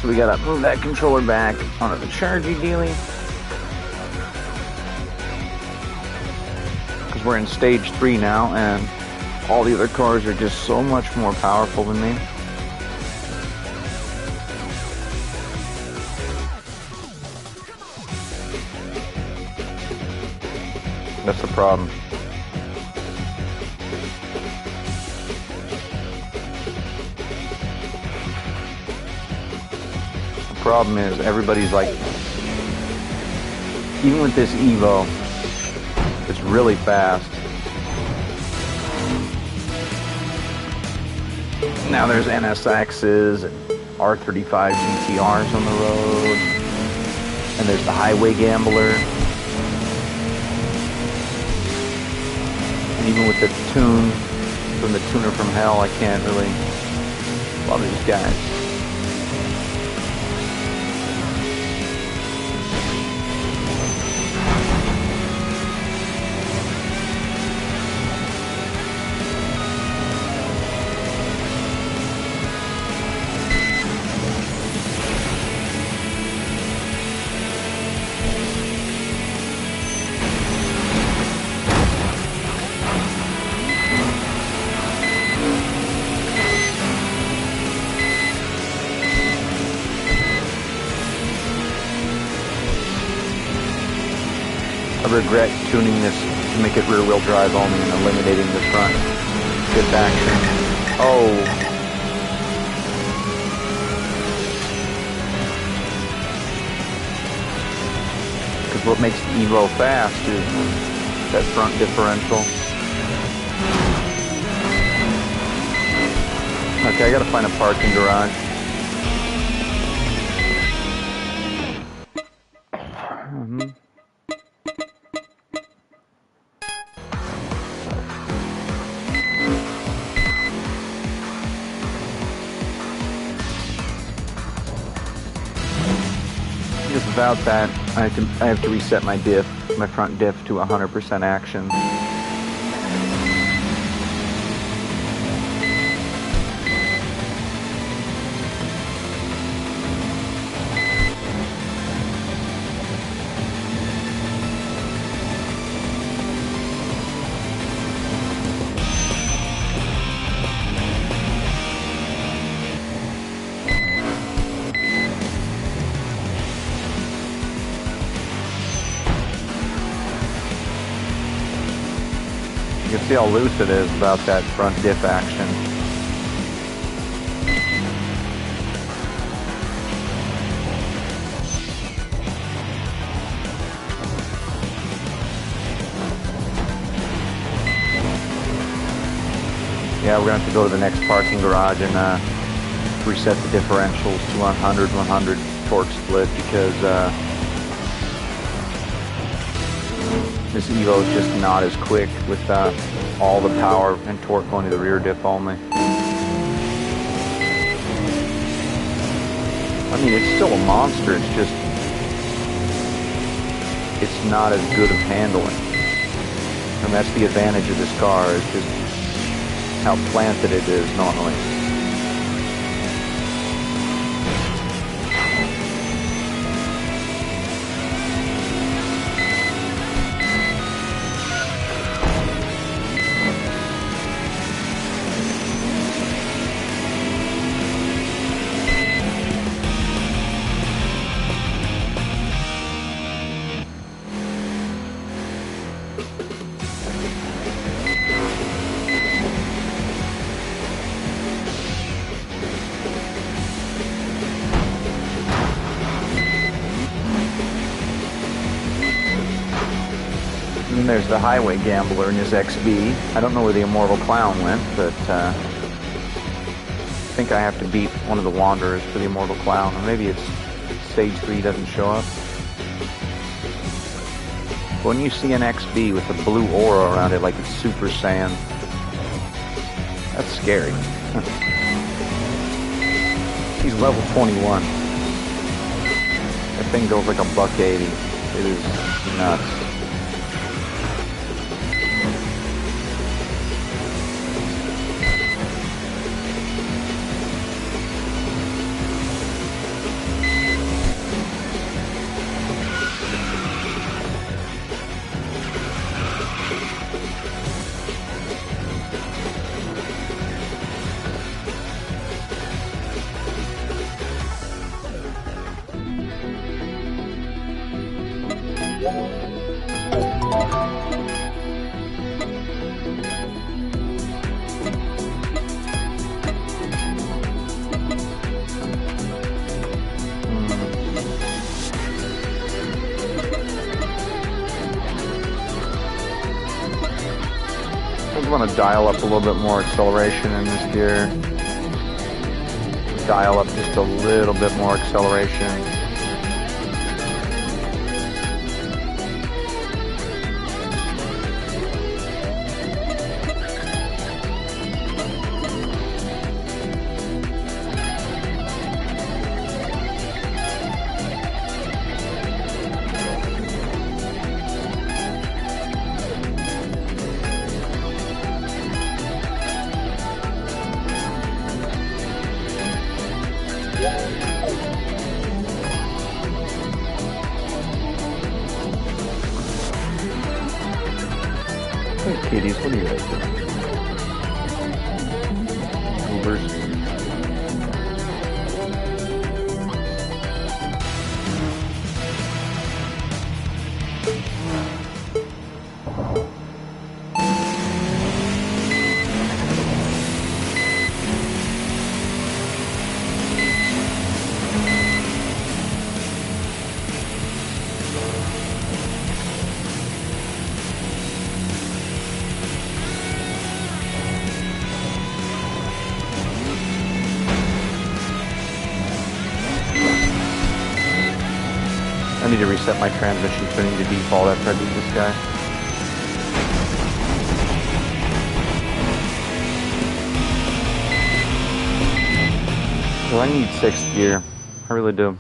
So we gotta move that controller back onto the chargey dealie. Because we're in stage 3 now, and all the other cars are just so much more powerful than me. That's the problem. The problem is everybody's like, even with this Evo, it's really fast. Now there's NSXs and R35 GTRs on the road, and there's the Highway Gambler. Even with the tune from the tuner from hell, I can't really love these guys. I regret tuning this to make it rear-wheel drive only and eliminating the front diff action. Oh. Because what makes the Evo fast is that front differential. Okay, I gotta find a parking garage. Without that, I have to reset my diff, my front diff to 100% action. You can see how loose it is about that front diff action. Yeah, we're going to have to go to the next parking garage and reset the differentials to 100 torque split because this Evo is just not as quick with all the power and torque going to the rear diff only. I mean, it's still a monster, it's just, it's not as good of handling. And that's the advantage of this car, is just how planted it is normally. And there's the Highway Gambler in his XB. I don't know where the Immortal Clown went, but I think I have to beat one of the Wanderers for the Immortal Clown. Or maybe it's stage 3 doesn't show up. When you see an XB with a blue aura around it like it's Super Saiyan, that's scary. He's level 21. That thing goes like a $180. It is nuts. dial up a little bit more acceleration in this gear. Dial up just a little bit more acceleration. Hey, kitties, what are you guys doing? Ubers. I need to reset my transmission tuning to default after I beat this guy. So I need 6th gear. I really do.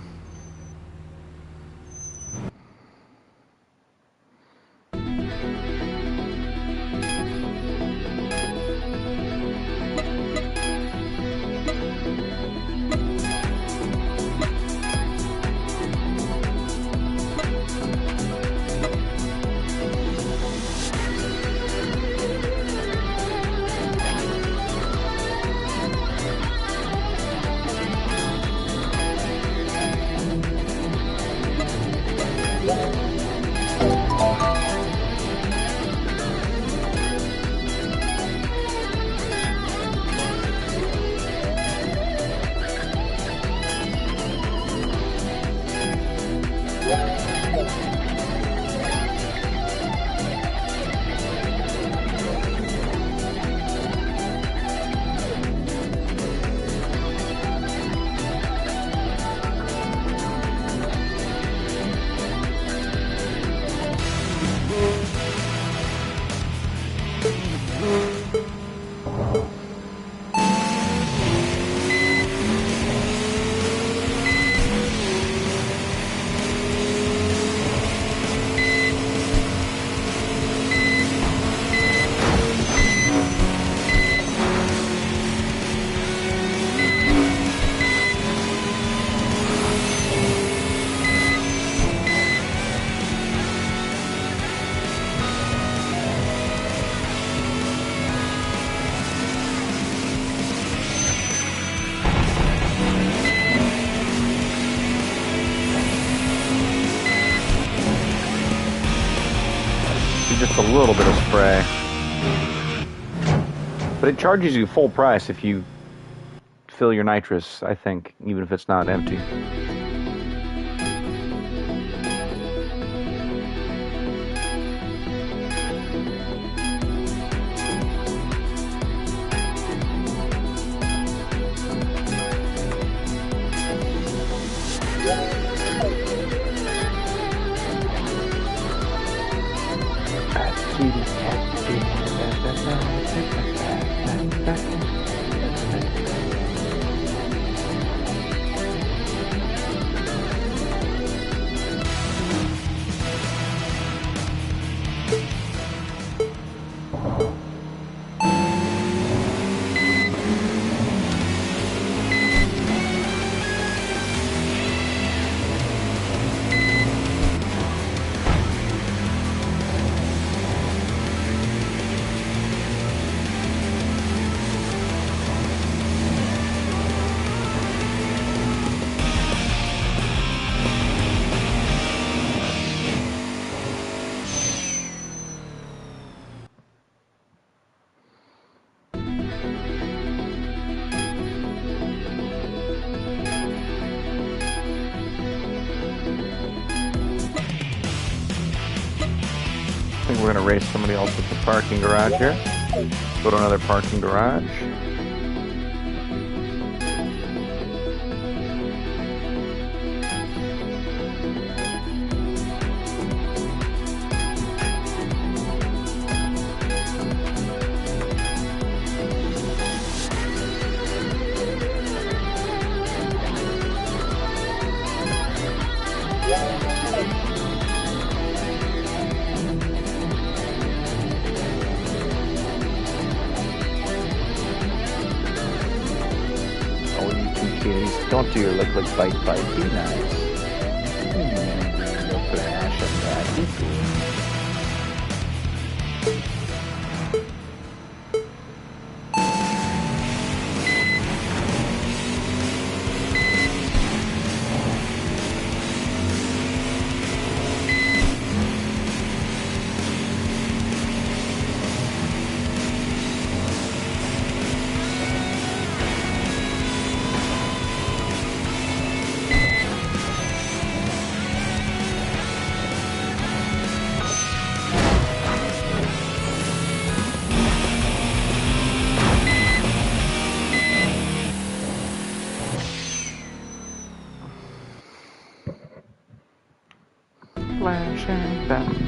Just a little bit of spray, but it charges you full price if you fill your nitrous, I think, even if it's not empty. I think we're going to race somebody else at the parking garage here. Go to another parking garage. Don't do your lick bite bite. Be nice. Your flash and that. Flash and that.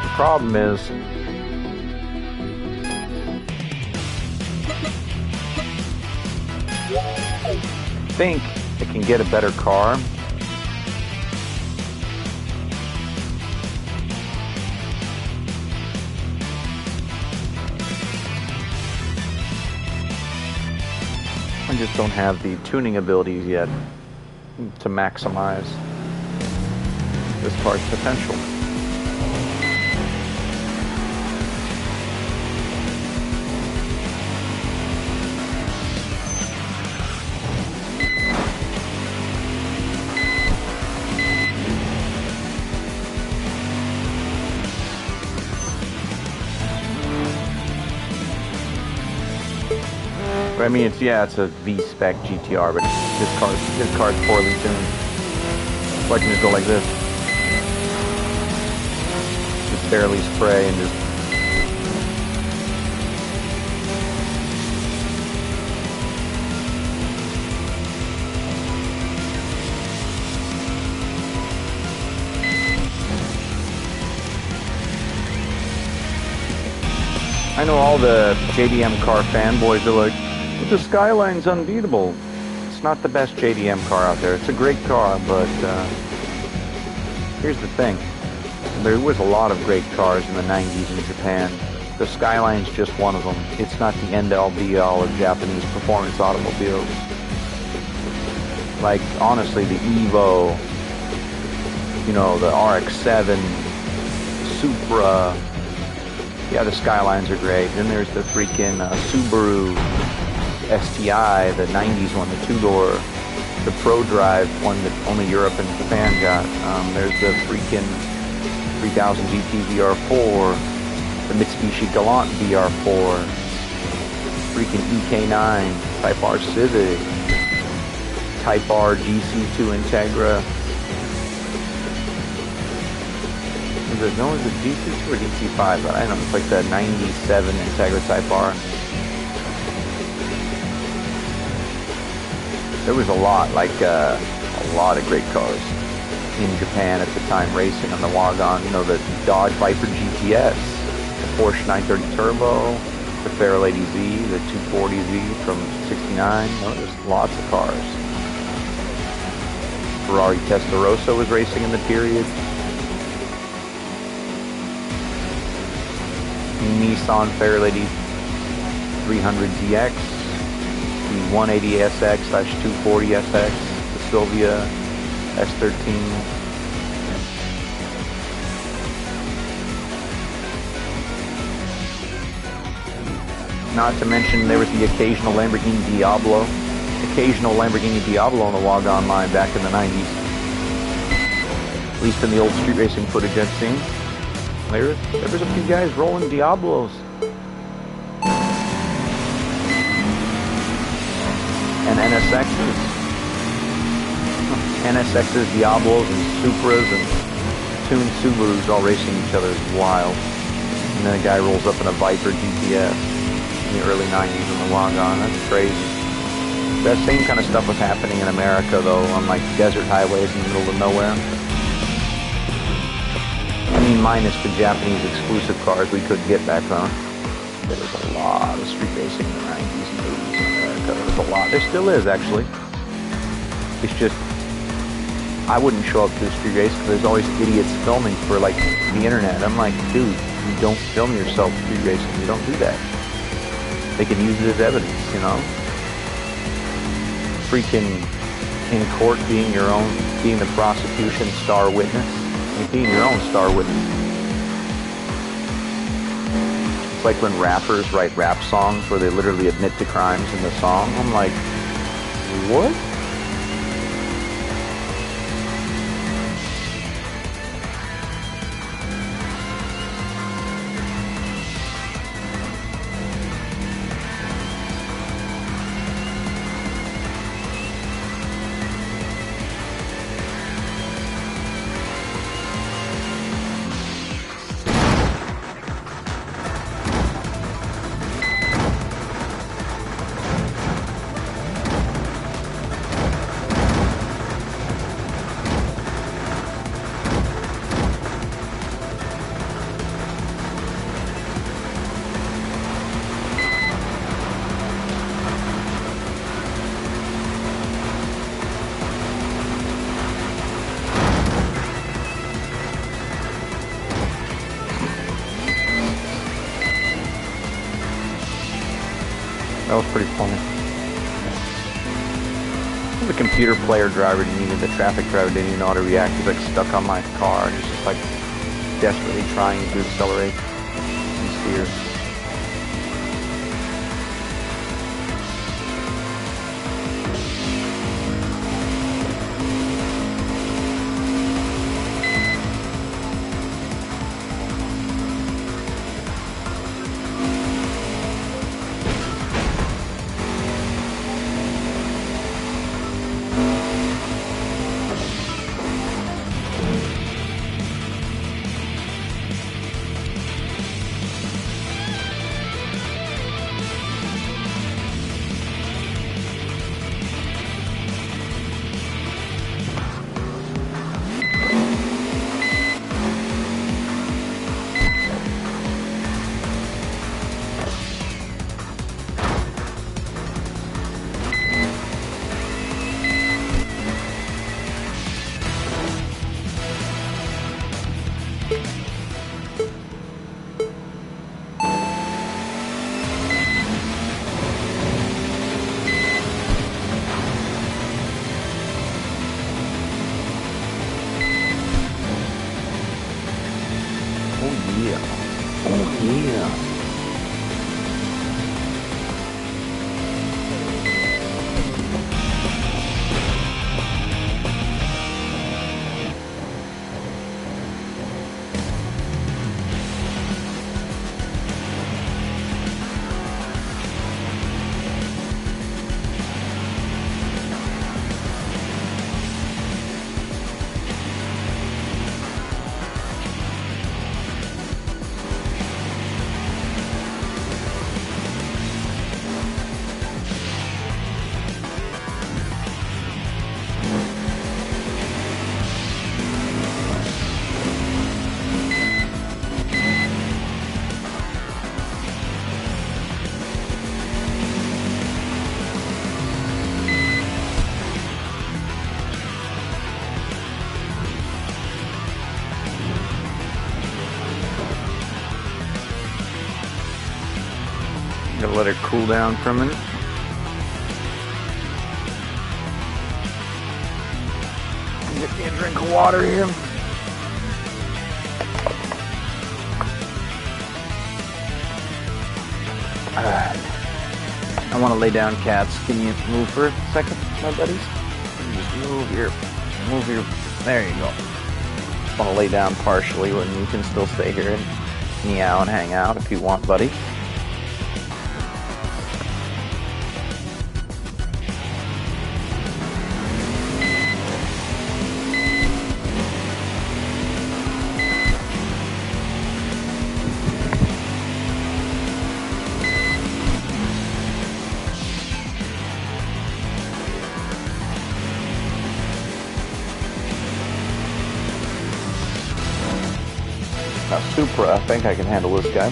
The problem is I think I can get a better car. I just don't have the tuning abilities yet to maximize this car's potential. I mean, it's a V-spec GTR, but his car's poorly tuned. So I can just go like this. Just barely spray and just... I know all the JDM car fanboys are like, but the Skyline's unbeatable. It's not the best JDM car out there. It's a great car, but here's the thing. There was a lot of great cars in the 90s in Japan. The Skyline's just one of them. It's not the end-all be-all of Japanese performance automobiles. Like, honestly, the Evo, you know, the RX-7, Supra, yeah, the Skylines are great. Then there's the freaking Subaru STI, the 90s one, the two-door, the Pro Drive one that only Europe and Japan got. There's the freaking 3000 GT VR4, the Mitsubishi Galant VR4, freaking EK9, Type R Civic, Type R GC2 Integra, it? No, is it DC2 or DC5? But I don't know. It's like the 97 Integra Type R. There was a lot of great cars in Japan at the time racing on the Wagon. You know, the Dodge Viper GTS, the Porsche 930 Turbo, the Fairlady Z, the 240Z from '69. Oh, there's lots of cars. Ferrari Testarossa was racing in the period. Nissan Fairlady 300ZX, the 180SX/240SX, the Silvia S13. Not to mention there was the occasional Lamborghini Diablo. Occasional Lamborghini Diablo on the Wagon line back in the 90s. At least in the old street racing footage I've seen. There was a few guys rolling Diablos. And NSXs. NSXs, Diablos, and Supras, and tuned Subarus all racing each other is wild. And then a guy rolls up in a Viper GTS in the early 90s on the Wagon. That's crazy. That same kind of stuff was happening in America, though, on like desert highways in the middle of nowhere. I mean, minus the Japanese exclusive cars we could get back then. There was a lot of street racing in the 90s and 80s in America. There was a lot. There still is, actually. It's just, I wouldn't show up to a street race because there's always idiots filming for, like, the internet. I'm like, dude, you don't film yourself street racing. You don't do that. They can use it as evidence, you know? Freaking in court being the prosecution star witness. Being your own star witness. It's like when rappers write rap songs where they literally admit to crimes in the song. I'm like, what? That was pretty funny. The computer player driver didn't even, the traffic driver didn't even know how to react. He's like stuck on my car and he's just like desperately trying to accelerate and steer. Gonna let her cool down for a minute. Get me a drink of water here. I want to lay down, cats. Can you move for a second, my buddies? Just move your, there you go. I want to lay down partially when you can still stay here and meow and hang out if you want, buddy. Supra, I think I can handle this guy.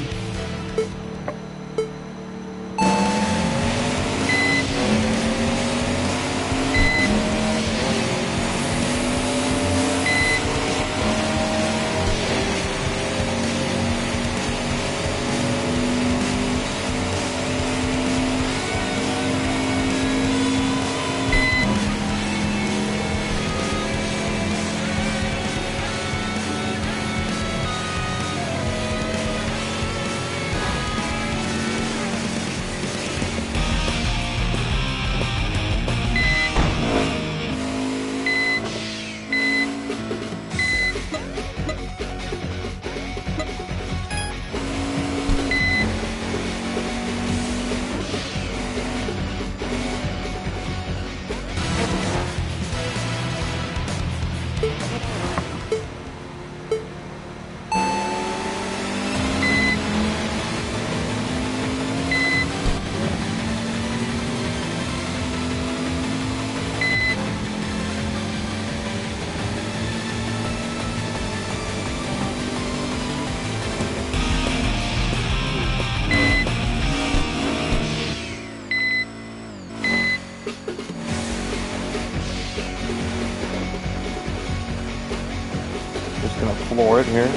Gonna floor it here.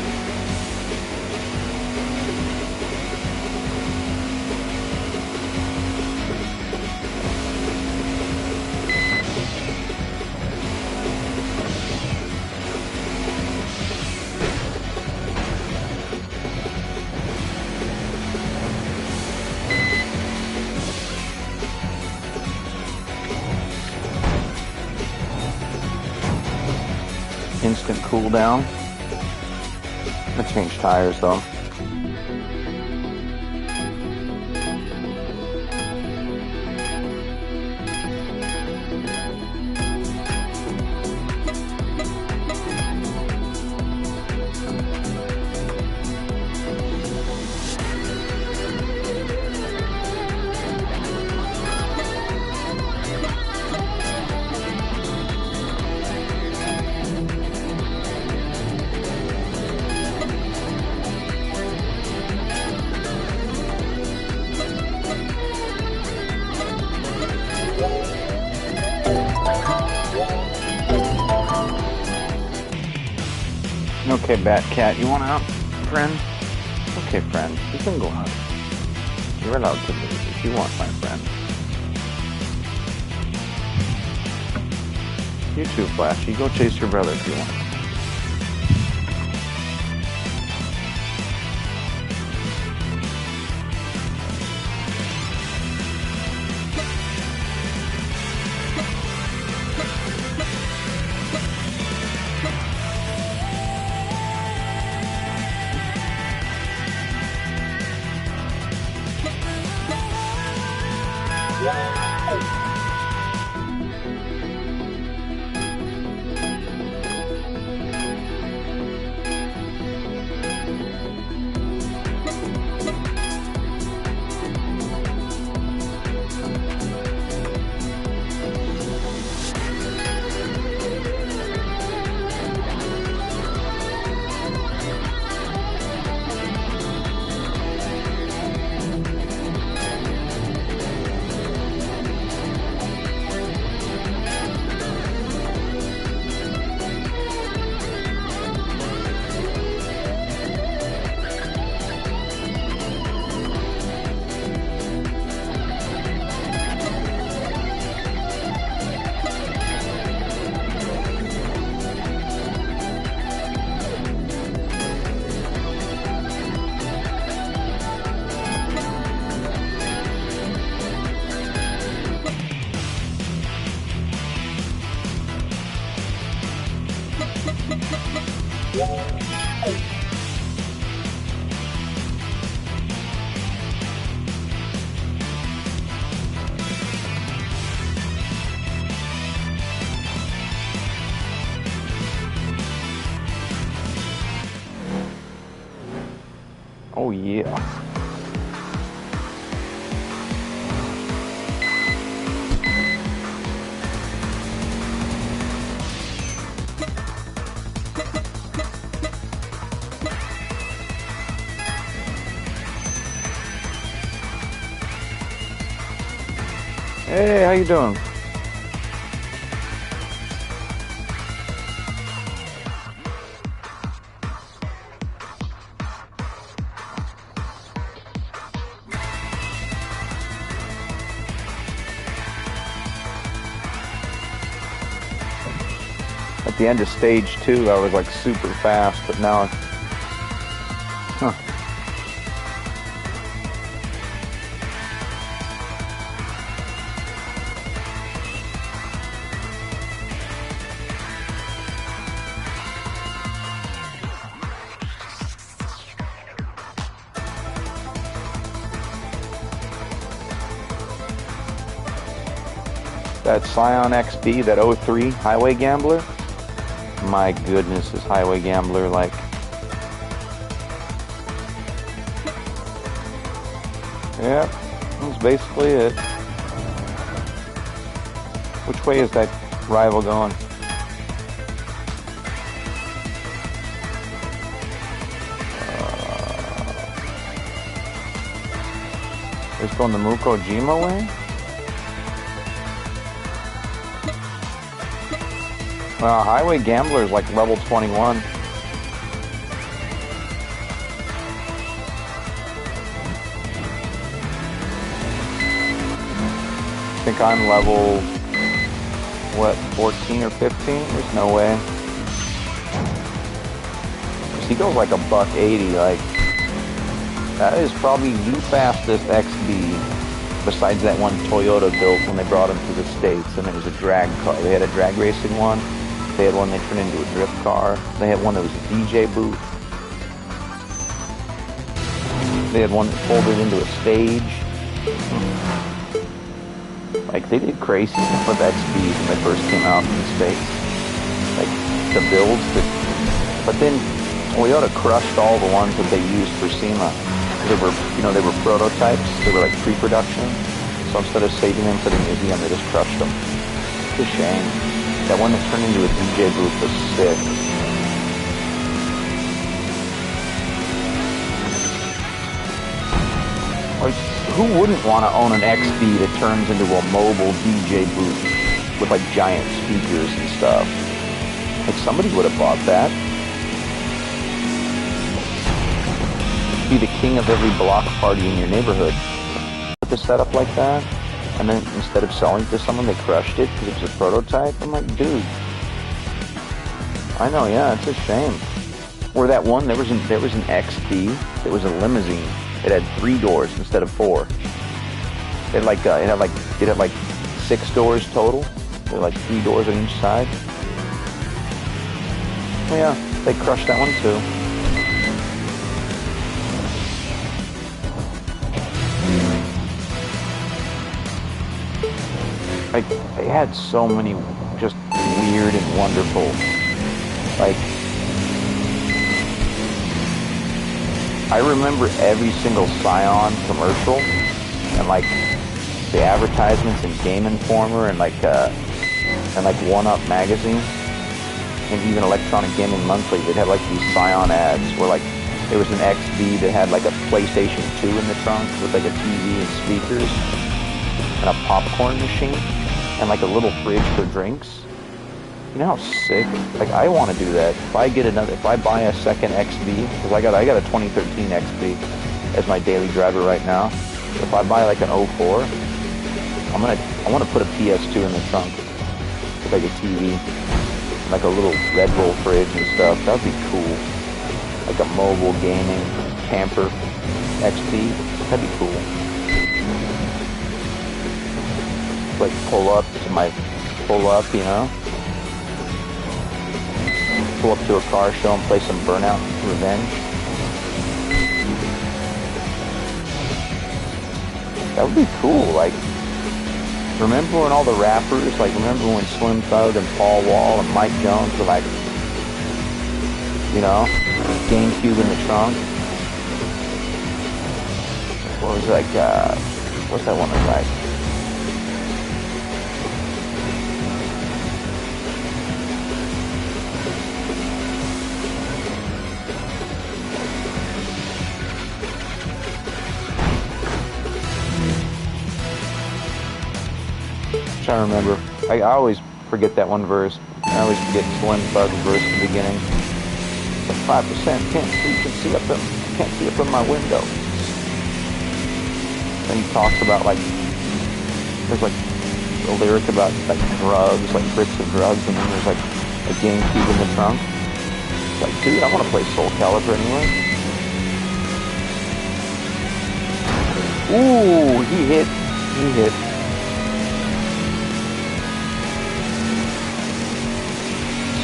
Instant cool down. I changed tires though. Okay, Bat Cat, you want out, friend? Okay, friend, you can go out. You're allowed to leave if you want, my friend. You too, Flashy. Go chase your brother if you want. Oh yeah. Hey, how you doing? At the end of stage 2, I was like super fast, but now, huh. That Scion XB, that '03 Highway Gambler. My goodness, this Highway Gambler, like, yeah, that's basically it. Which way is that rival going? It's going the Mukojima way? Well, Highway Gambler is like level 21. I think I'm level, what, 14 or 15? There's no way. He goes like $180, like, that is probably the fastest XB besides that one Toyota built when they brought him to the States, and it was a drag car. They had a drag racing one. They had one they turned into a drift car. They had one that was a DJ booth. They had one that folded into a stage. Like, they did crazy stuff with XBs when they first came out in the States. Like, the builds that... But then Toyota crushed all the ones that they used for SEMA. They were, you know, they were prototypes. They were like pre-production. So instead of saving them for the museum, they just crushed them. It's a shame. That one that turned into a DJ booth was sick. Like, who wouldn't want to own an XB that turns into a mobile DJ booth with like giant speakers and stuff? Like, somebody would have bought that. Be the king of every block party in your neighborhood. Put the setup like that, and then instead of selling it to someone, they crushed it because it was a prototype. I'm like, dude. I know, yeah, it's a shame. Or that one, there was an XB that was a limousine. It had 3 doors instead of 4. It had like 6 doors total. There were like 3 doors on each side. Well, yeah, they crushed that one too. Like, they had so many just weird and wonderful, like, I remember every single Scion commercial, and like, the advertisements in Game Informer, and like 1-Up magazine, and even Electronic Gaming Monthly, they'd have like these Scion ads, where like, there was an XB that had like a PlayStation 2 in the trunk, with like a TV and speakers, and a popcorn machine, and like a little fridge for drinks. You know how sick? Like, I want to do that. If I buy a second XB, because I got a 2013 XB as my daily driver right now. If I buy like an '04, I want to put a PS2 in the trunk with like a TV, like a little Red Bull fridge and stuff. That'd be cool. Like a mobile gaming camper XB. That'd be cool. Like pull up, you know? Pull up to a car show and play some Burnout Revenge. That would be cool. Like, remember when all the rappers, like, remember when Slim Thug and Paul Wall and Mike Jones were like, you know, GameCube in the trunk? what was it like, what's that one that's like? I'm trying to remember. I always forget that one verse. I always forget Slim Thug's verse at the beginning. It's like 5%, can't see up in my window. Then he talks about like, there's like a lyric about like drugs, like bricks of drugs, and then there's like a GameCube in the trunk. It's like, dude, I want to play Soul Calibur anyway. Ooh, he hit.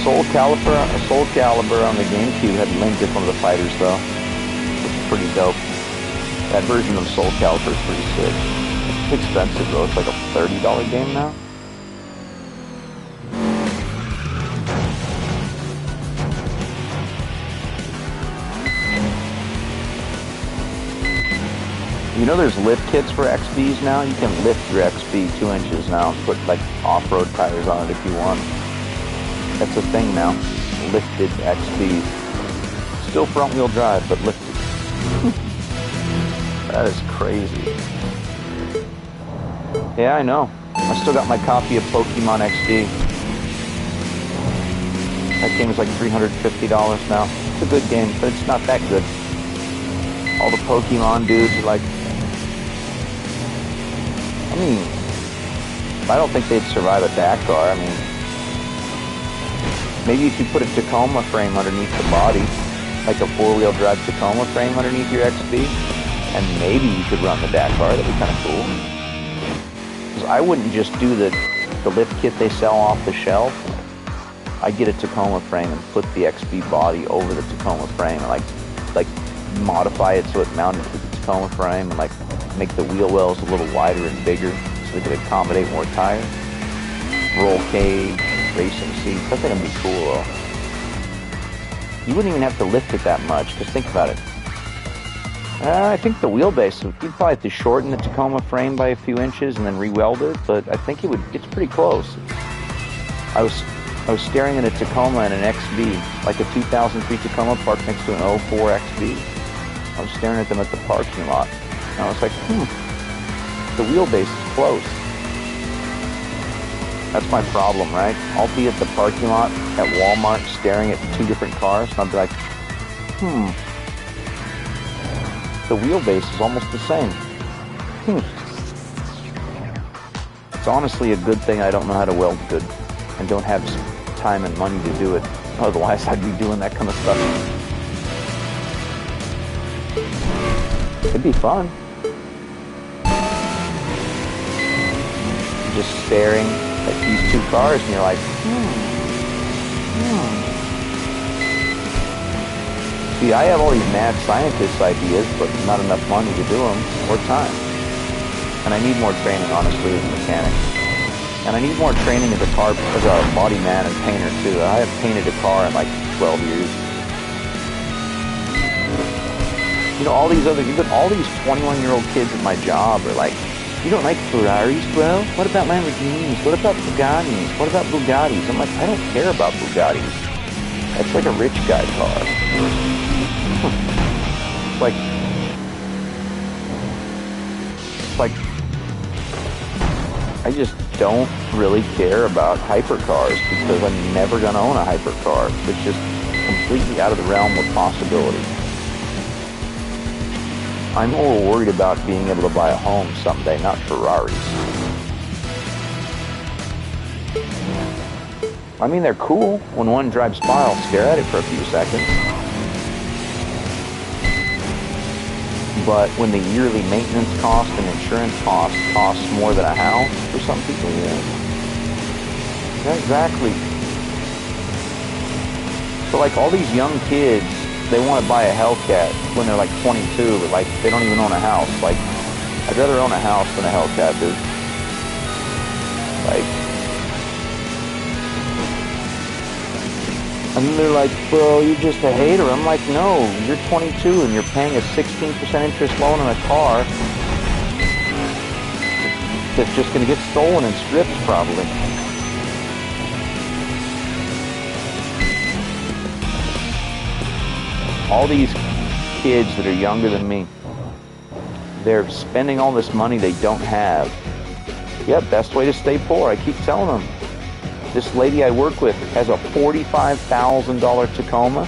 Soul Calibur on the GameCube had Link as one of the fighters though, which is pretty dope. That version of Soul Calibur is pretty sick. It's expensive though, it's like a $30 game now. You know there's lift kits for XBs now? You can lift your XB 2 inches now and put like off-road tires on it if you want. That's a thing now. Lifted XB. Still front wheel drive, but lifted. That is crazy. Yeah, I know. I still got my copy of Pokemon XD. That game is like $350 now. It's a good game, but it's not that good. All the Pokemon dudes are like... I mean, I don't think they'd survive a Dakar. I mean, maybe if you put a Tacoma frame underneath the body, like a 4-wheel drive Tacoma frame underneath your XB, and maybe you could run the Dakar. That'd be kind of cool. Because I wouldn't just do the lift kit they sell off the shelf. I'd get a Tacoma frame and put the XB body over the Tacoma frame and like modify it so it mounted to the Tacoma frame and like make the wheel wells a little wider and bigger so they could accommodate more tires. Roll cage, racing seats. I think it'd be cool though. You wouldn't even have to lift it that much, because think about it. I think the wheelbase, you'd probably have to shorten the Tacoma frame by a few inches and then re-weld it, but I think it's pretty close. I was staring at a Tacoma and an XB, like a 2003 Tacoma parked next to an 04 XB. I was staring at them at the parking lot, and I was like, the wheelbase is close. That's my problem, right? I'll be at the parking lot at Walmart staring at 2 different cars, and I'll be like, the wheelbase is almost the same. It's honestly a good thing I don't know how to weld good and don't have time and money to do it. Otherwise, I'd be doing that kind of stuff. It'd be fun. Just staring at these 2 cars and you're like, See, I have all these mad scientist ideas, but not enough money to do them, or time. And I need more training, honestly, as a mechanic. And I need more training as a body man and painter, too. I have painted a car in like 12 years. You know, all these 21-year-old kids at my job are like, you don't like Ferraris, bro? What about Lamborghinis? What about Bugattis? What about Bugattis? I'm like, I don't care about Bugattis. That's like a rich guy car. Like, I just don't really care about hypercars because I'm never going to own a hypercar. It's just completely out of the realm of possibility. I'm more worried about being able to buy a home someday, not Ferraris. I mean, they're cool. When one drives by, I'll stare at it for a few seconds. But when the yearly maintenance cost and insurance costs more than a house for some people, yeah, exactly. So like all these young kids, they want to buy a Hellcat when they're like 22, but like they don't even own a house. Like, I'd rather own a house than a Hellcat, dude. Like, and they're like, bro, you're just a hater. I'm like, no, you're 22 and you're paying a 16% interest loan on a car that's just going to get stolen and stripped probably. All these kids that are younger than me, they're spending all this money they don't have. Yep, best way to stay poor. I keep telling them. This lady I work with has a $45,000 Tacoma,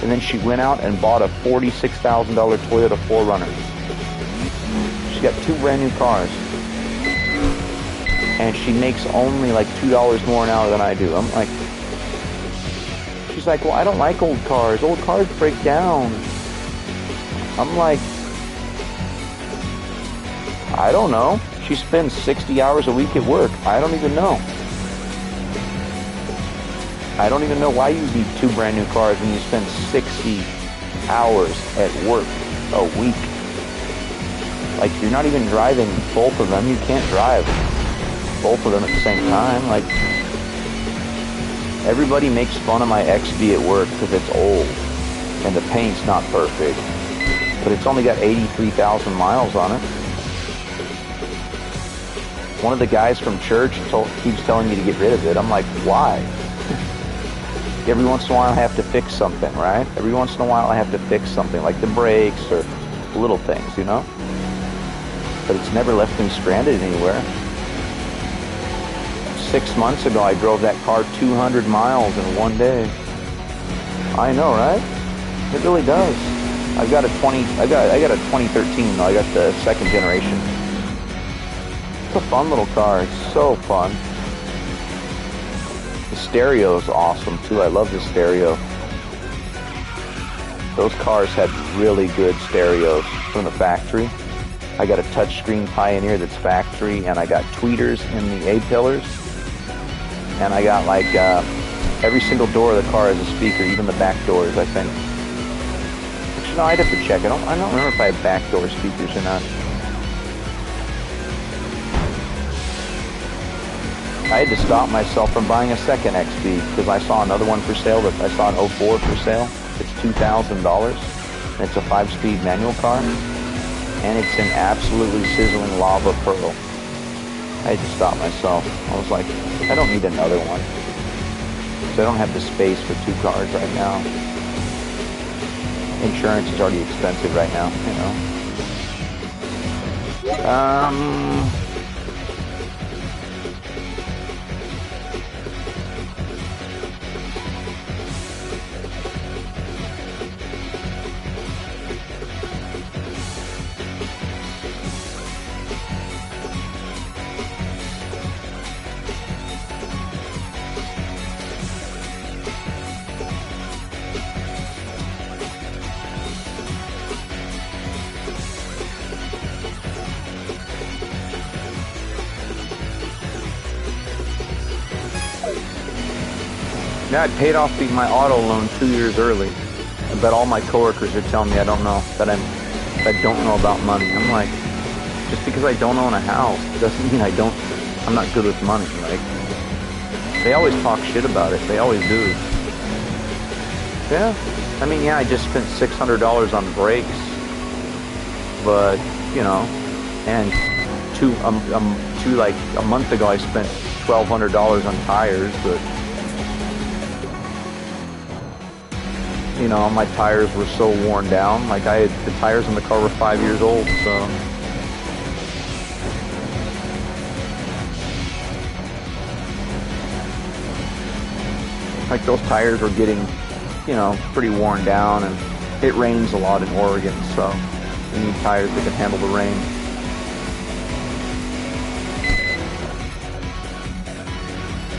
and then she went out and bought a $46,000 Toyota 4Runner. She's got 2 brand new cars, and she makes only like $2 more an hour than I do. I'm like, she's like, well, I don't like old cars. Old cars break down. I'm like, I don't know. She spends 60 hours a week at work. I don't even know. I don't even know why you need 2 brand new cars when you spend 60 hours at work a week. Like, you're not even driving both of them. You can't drive both of them at the same time. Like, everybody makes fun of my XB at work because it's old and the paint's not perfect, but it's only got 83,000 miles on it. One of the guys from church keeps telling me to get rid of it. I'm like, why? Every once in a while I have to fix something, right? Every once in a while I have to fix something, like the brakes or little things, you know? But it's never left me stranded anywhere. 6 months ago I drove that car 200 miles in one day. I know, right? It really does. I got a 2013 though. I got the 2nd generation. It's a fun little car. It's so fun. The stereo is awesome too. I love the stereo. Those cars had really good stereos from the factory. I got a touchscreen Pioneer that's factory, and I got tweeters in the A-pillars, and I got like every single door of the car has a speaker, even the back doors, I think. Actually, no, I'd have to check. I don't remember if I had back door speakers or not. I had to stop myself from buying a 2nd XB because I saw another one for sale. That I saw an 04 for sale. It's $2,000. And it's a 5-speed manual car. And it's an absolutely sizzling lava pearl. I had to stop myself. I was like, I don't need another one. So I don't have the space for 2 cars right now. Insurance is already expensive right now, you know. Yeah, I paid off my auto loan 2 years early. But all my coworkers are telling me I don't know about money. I'm like, just because I don't own a house doesn't mean I'm not good with money. Like, they always talk shit about it. They always do. Yeah. I mean, yeah, I just spent $600 on brakes. But, you know, and like a month ago I spent $1,200 on tires, but you know, my tires were so worn down. Like, the tires in the car were 5 years old, so. Like, those tires were getting, you know, pretty worn down, and it rains a lot in Oregon, so you need tires that can handle the rain.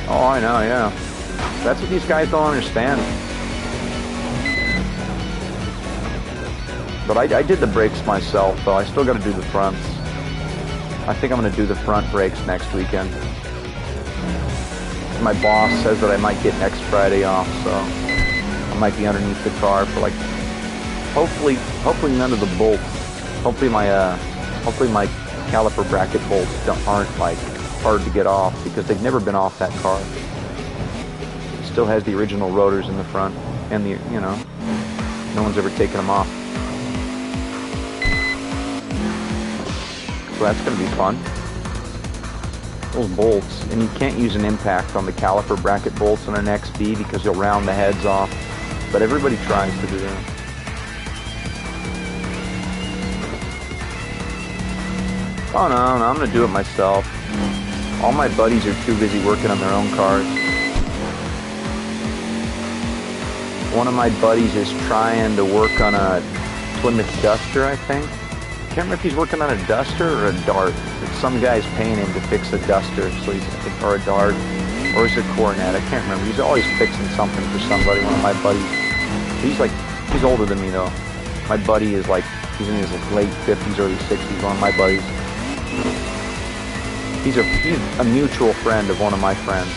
Oh, I know, yeah. That's what these guys don't understand. But I did the brakes myself, though. I still got to do the fronts. I think I'm going to do the front brakes next weekend. My boss says that I might get next Friday off, so I might be underneath the car for like, hopefully none of the bolts. Hopefully my caliper bracket bolts aren't like hard to get off, because they've never been off that car. It still has the original rotors in the front, and you know, no one's ever taken them off. So that's going to be fun. those bolts, and you can't use an impact on the caliper bracket bolts on an XB because you'll round the heads off, but everybody tries to do that. Oh no, I'm gonna do it myself. All my buddies are too busy working on their own cars. One of my buddies is trying to work on a Plymouth Duster, I think. I can't remember if he's working on a Duster or a Dart. But some guy's paying him to fix a Duster, so he's, I think, or a Dart, or is it a Coronet? I can't remember. He's always fixing something for somebody. One of my buddies. He's older than me though. My buddy is like, he's in his late 50s, early 60s. One of my buddies. He's a mutual friend of one of my friends.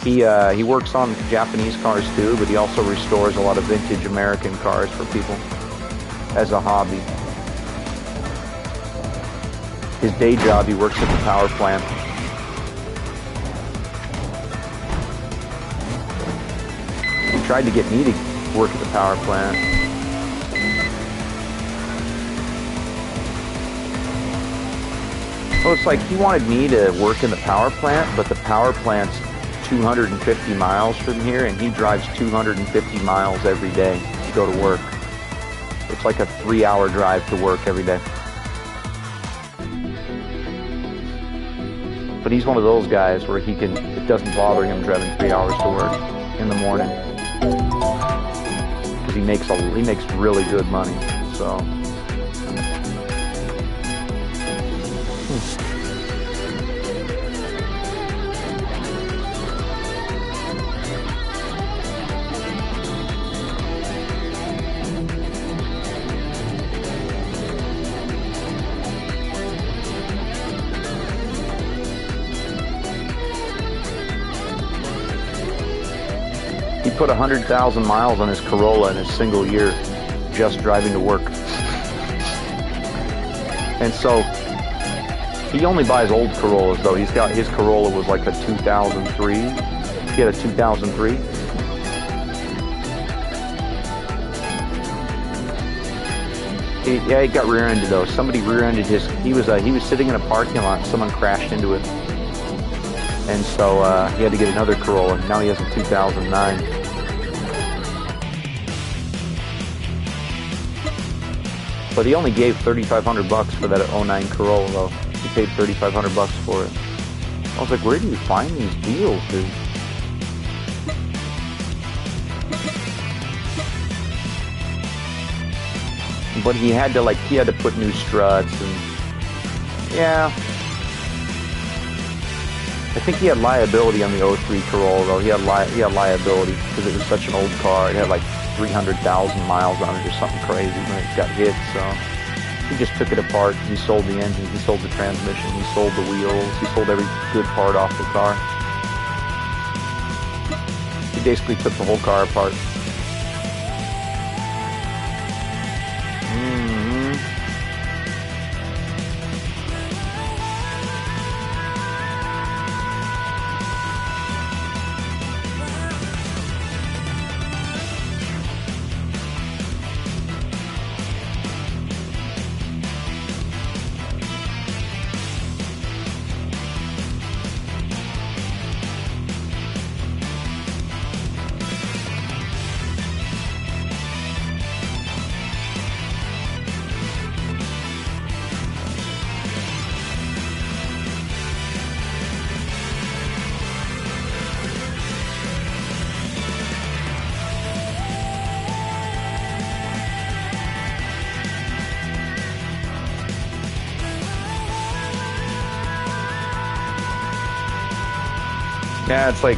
He works on Japanese cars too, but he also restores a lot of vintage American cars for people as a hobby. His day job, he works at the power plant. He tried to get me to work at the power plant. Well, it's like he wanted me to work in the power plant, but the power plant's 250 miles from here, and he drives 250 miles every day to go to work. It's like a 3-hour drive to work every day. But he's one of those guys where it doesn't bother him driving 3 hours to work in the morning. Because he makes really good money, so. He put 100,000 miles on his Corolla in a single year, just driving to work. And so, he only buys old Corollas though. His Corolla was like a 2003. He had a 2003. He got rear-ended though. Somebody rear-ended his. He was sitting in a parking lot. Someone crashed into it, and so he had to get another Corolla. Now he has a 2009. But he only gave $3,500 for that 09 Corolla though. He paid $3,500 for it. I was like, where do you find these deals, dude? But he had to put new struts and yeah. I think he had liability on the 03 Corolla though. He had liability because it was such an old car. It had like 300,000 miles on it or something crazy when it got hit, so he just took it apart. He sold the engine, he sold the transmission, he sold the wheels, he sold every good part off the car. He basically took the whole car apart. Yeah, it's like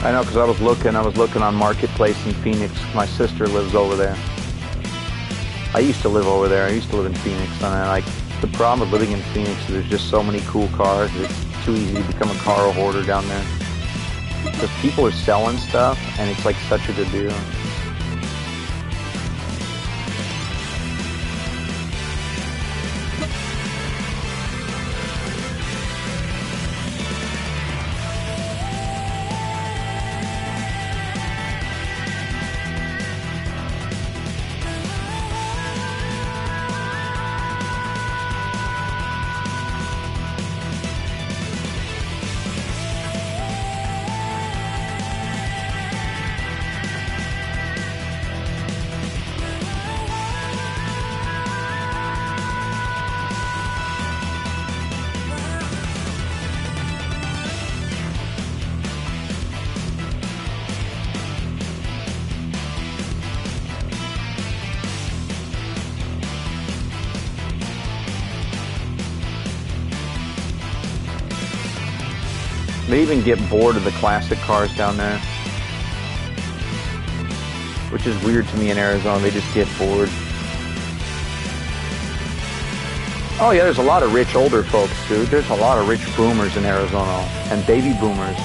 I know, because I was looking on Marketplace in Phoenix. My sister lives over there. I used to live over there. I used to live in Phoenix, and the problem with living in Phoenix is there's just so many cool cars. It's too easy to become a car hoarder down there. Because people are selling stuff, and it's like such a good deal. They even get bored of the classic cars down there, which is weird to me in Arizona. They just get bored. Oh yeah, there's a lot of rich older folks, dude. There's a lot of rich boomers in Arizona and baby boomers.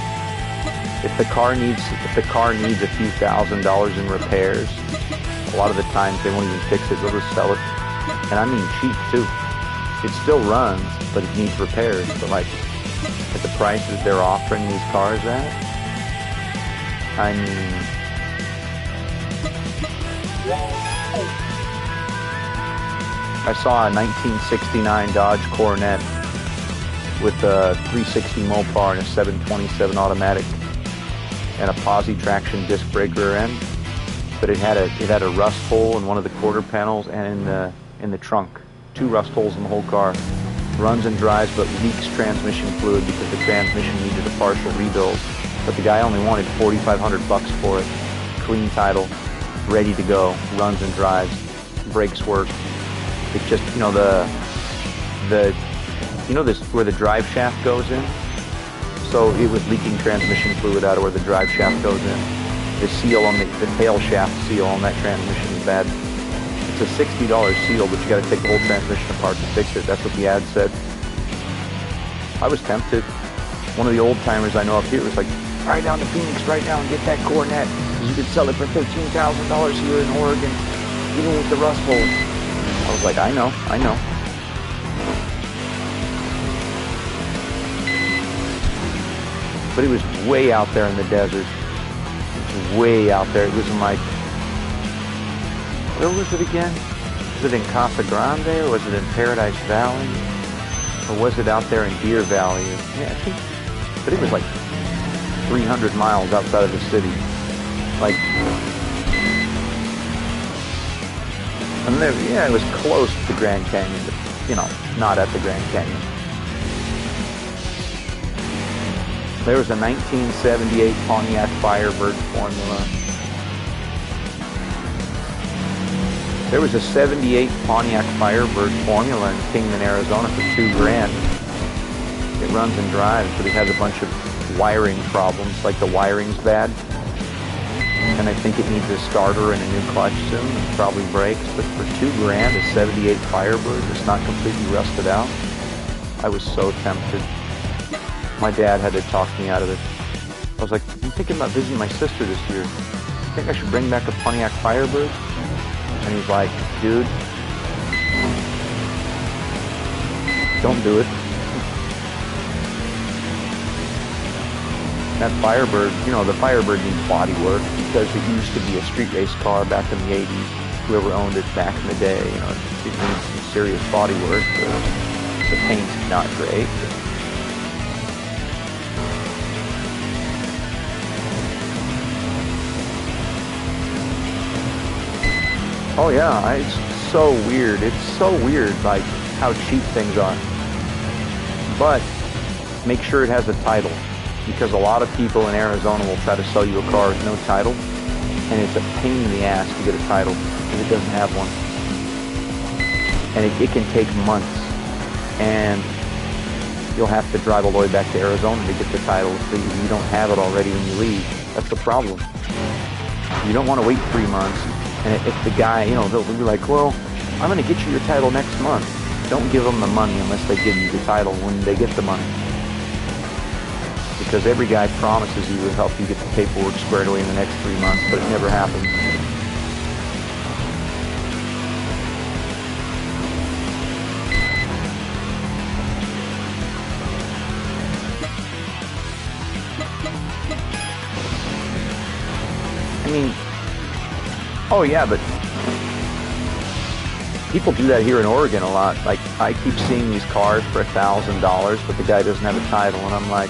If the car needs a few $1,000s in repairs, a lot of the times they won't even fix it. They'll just sell it, and I mean cheap too. It still runs, but it needs repairs. But like at the prices they're offering these cars at, I mean, I saw a 1969 Dodge Coronet with a 360 Mopar and a 727 automatic and a posi traction disc brake rear end, but it had a rust hole in one of the quarter panels and in the trunk. 2 rust holes in the whole car. Runs and drives, but leaks transmission fluid because the transmission needed a partial rebuild. But the guy only wanted $4,500 for it. Clean title, ready to go. Runs and drives, brakes work. It just, you know, this where the drive shaft goes in. So it was leaking transmission fluid out of where the drive shaft goes in. The seal on the tail shaft seal on that transmission is bad. It's a $60 seal, but you got to take the whole transmission apart to fix it. That's what the ad said. I was tempted. One of the old timers I know up here was like, "Ride down to Phoenix right now and get that Coronet, because you could sell it for $13,000 here in Oregon, even with the rust hole." I was like, I know. But it was way out there in the desert. Way out there. It was in like, where was it again? Was it in Casa Grande, or was it in Paradise Valley? Or was it out there in Deer Valley? Yeah, I think, but it was like 300 miles outside of the city. Like, and there, yeah, it was close to the Grand Canyon, but, you know, not at the Grand Canyon. There was a 1978 Pontiac Firebird Formula. There was a 78 Pontiac Firebird Formula in Kingman, Arizona for $2,000. It runs and drives, but it has a bunch of wiring problems, like the wiring's bad. And I think it needs a starter and a new clutch soon, and probably brakes. But for $2,000, a 78 Firebird that's not completely rusted out, I was so tempted. My dad had to talk me out of it. I was like, I'm thinking about visiting my sister this year. I think I should bring back a Pontiac Firebird? And he's like, dude, don't do it. That Firebird, you know, the Firebird needs body work because it used to be a street race car back in the 80s. Whoever owned it back in the day, you know, it needs some serious body work. The paint's not great. Oh yeah, it's so weird. It's so weird, like, how cheap things are. But make sure it has a title, because a lot of people in Arizona will try to sell you a car with no title, and it's a pain in the ass to get a title because it doesn't have one. And it can take months, and you'll have to drive all the way back to Arizona to get the title so you don't have it already when you leave. That's the problem. You don't want to wait 3 months. And if the guy, you know, they'll be like, well, I'm going to get you your title next month. Don't give them the money unless they give you the title when they get the money. Because every guy promises he will help you get the paperwork squared away in the next 3 months, but it never happens. I mean, oh yeah, but people do that here in Oregon a lot. Like, I keep seeing these cars for $1,000, but the guy doesn't have a title, and I'm like,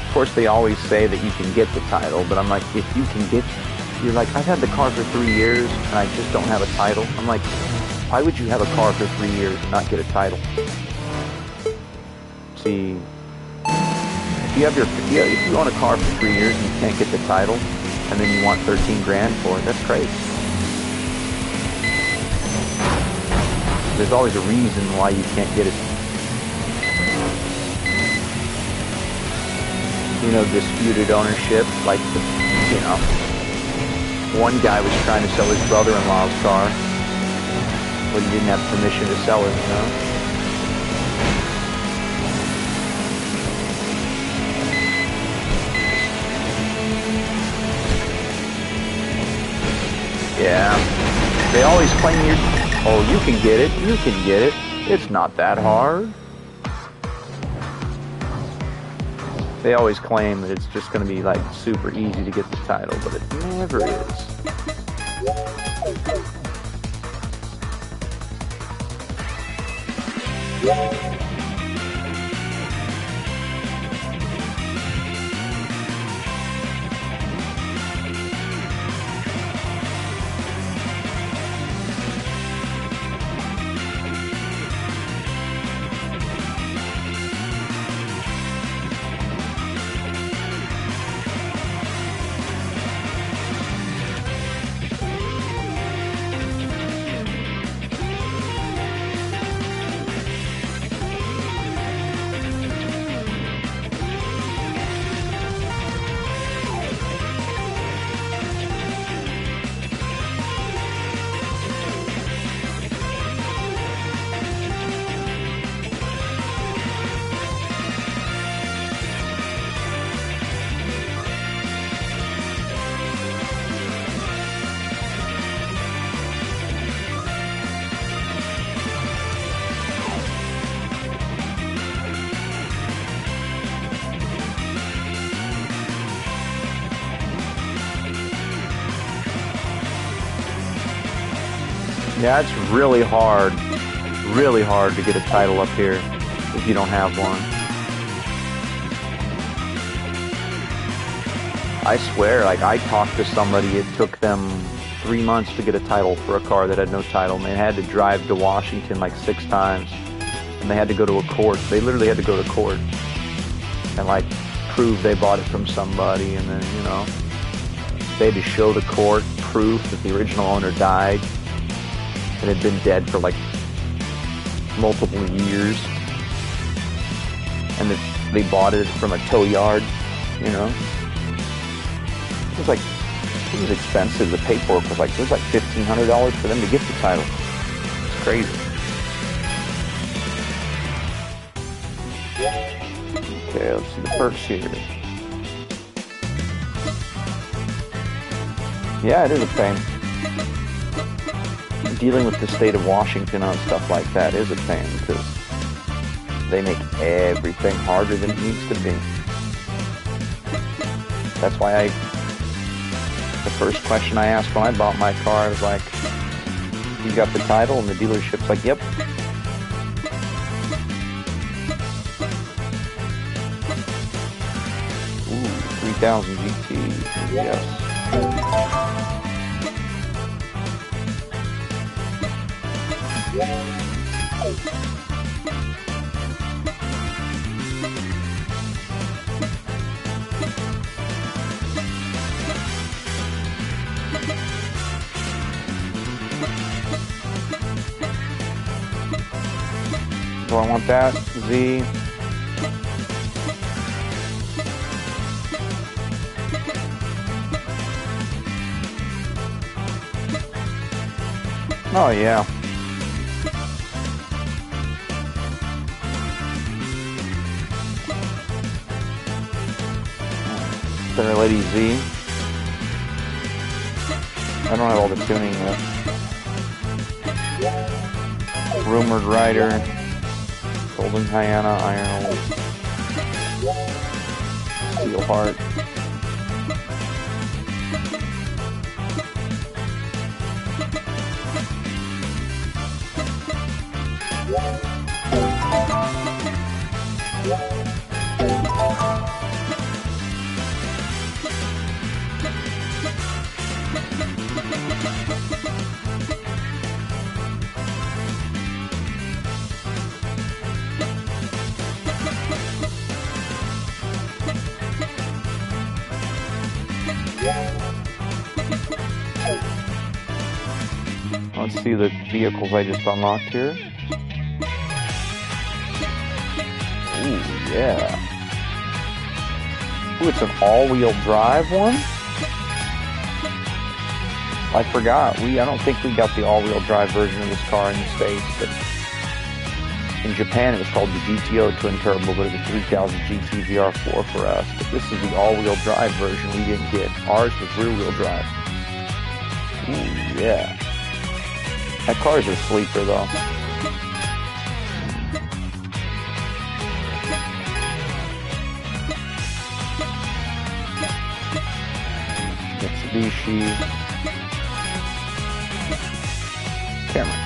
of course they always say that you can get the title, but I'm like, if you can get, you're like, I've had the car for 3 years, and I just don't have a title. I'm like, why would you have a car for 3 years and not get a title? See, if you own a car for 3 years and you can't get the title, and then you want $13,000 for it, that's crazy. There's always a reason why you can't get it. disputed ownership, like, one guy was trying to sell his brother-in-law's car, but he didn't have permission to sell it, Yeah. They always claim you can get it, It's not that hard. They always claim that it's just going to be like super easy to get the title, but it never is. Yeah, it's really hard to get a title up here if you don't have one. I swear, like, I talked to somebody, it took them 3 months to get a title for a car that had no title, and they had to drive to Washington like 6 times, and they had to go to a court. They literally had to go to court and, like, prove they bought it from somebody, and then, they had to show the court proof that the original owner died and had been dead for like multiple years, and that they bought it from a tow yard. It was expensive. The paperwork was like, $1,500 for them to get the title. It's crazy. Okay, let's see the perks here. Yeah, it is a pain. Dealing with the state of Washington on stuff like that is a pain, because they make everything harder than it needs to be. That's why the first question I asked when I bought my car, I was like, you got the title? And the dealership's like, yep. Ooh, 3000 GT, yes. Do I want that? Z. Oh yeah. Fair Lady Z. I don't have all the tuning yet. Rumored Rider. Golden Hyena, Iron Steel Heart. Let's see the vehicles I just unlocked here. Ooh, yeah. Ooh, it's an all-wheel drive one? I forgot. I don't think we got the all-wheel drive version of this car in the States, but in Japan it was called the GTO Twin Turbo, but it was 3000 GT VR4 for us. But this is the all-wheel drive version we didn't get. Ours was rear-wheel drive. Ooh, yeah. That car's a sleeper, though. Mitsubishi. Camry.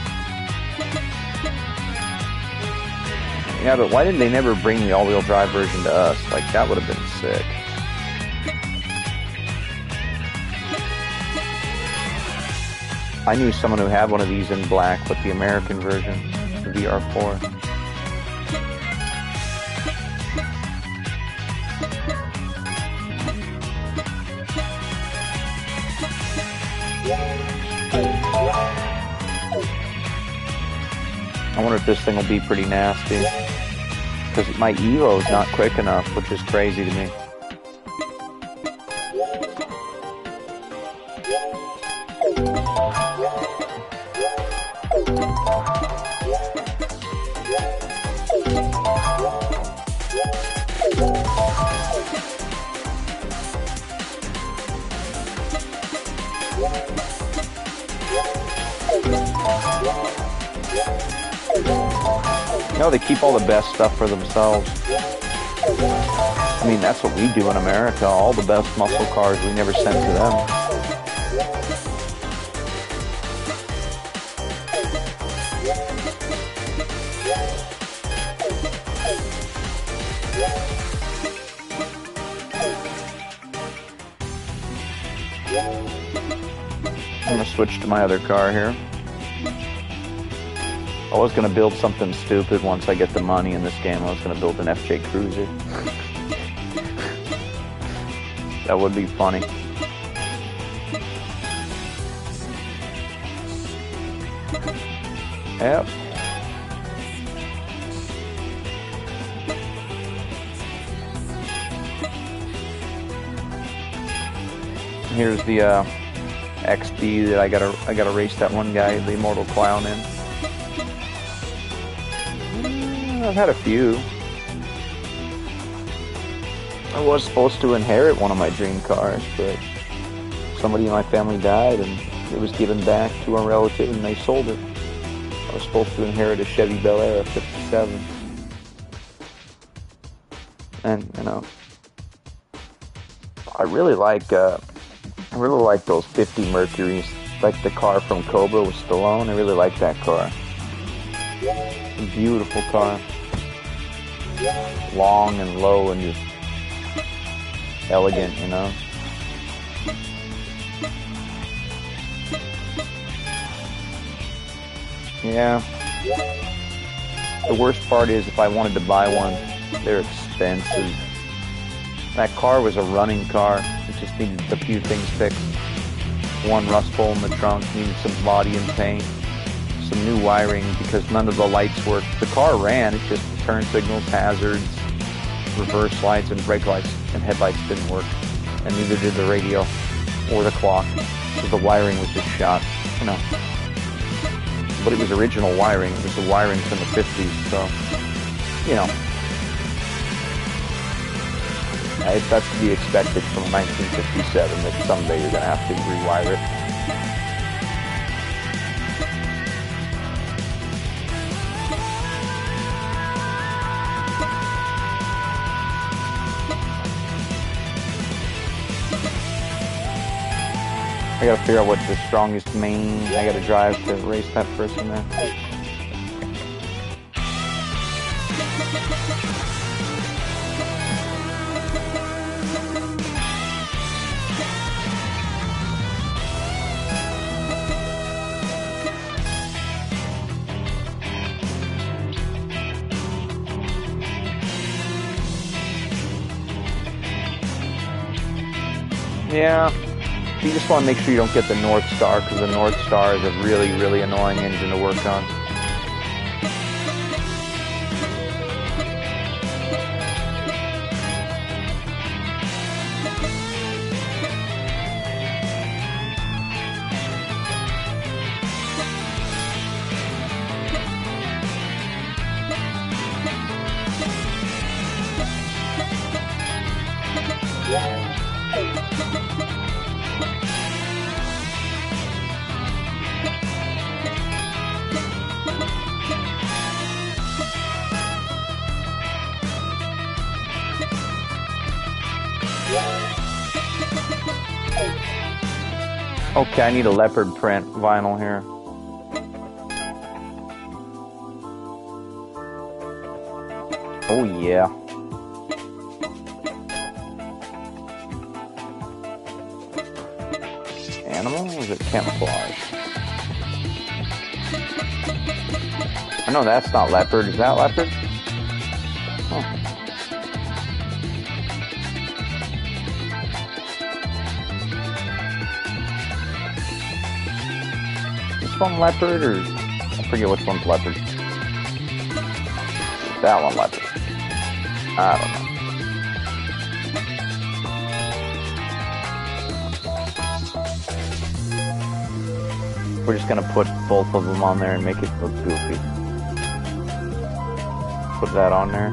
Yeah, but why didn't they never bring the all-wheel drive version to us? Like, that would have been sick. I knew someone who had one of these in black, but the American version, the VR4. I wonder if this thing will be pretty nasty, because my Evo's not quick enough, which is crazy to me. No, they keep all the best stuff for themselves. I mean, that's what we do in America. All the best muscle cars we never send to them. I'm gonna switch to my other car here. I was going to build something stupid once I get the money in this game. I was going to build an FJ Cruiser. That would be funny. Yep. Here's the XB that I gotta race that one guy, the Immortal Clown, in. I've had a few. I was supposed to inherit one of my dream cars, but somebody in my family died and it was given back to a relative and they sold it. I was supposed to inherit a Chevy Bel Air 57. And, you know, I really like those 50 Mercuries, like the car from Cobra with Stallone. I really like that car. A beautiful car. Long and low and just elegant, you know. Yeah. The worst part is if I wanted to buy one, they're expensive. That car was a running car. It just needed a few things fixed. One rust hole in the trunk, needed some body and paint, some new wiring because none of the lights worked. The car ran, it just turn signals, hazards, reverse lights, and brake lights and headlights didn't work. And neither did the radio or the clock. So the wiring was just shot, you know. But it was original wiring. It was the wiring from the 50s, so, you know. That's to be expected from 1957, that someday you're going to have to rewire it. I gotta figure out what the strongest main I gotta drive to race that person there. Yeah. You just want to make sure you don't get the North Star, because the North Star is a really, really annoying engine to work on. Okay, I need a leopard print vinyl here. Oh yeah. Animal, or is it camouflage? I know that's not leopard. Is that leopard? Huh. This one leopard, or I forget which one's leopard. Is that one leopard? I don't know. We're just gonna put both of them on there and make it look goofy. Put that on there.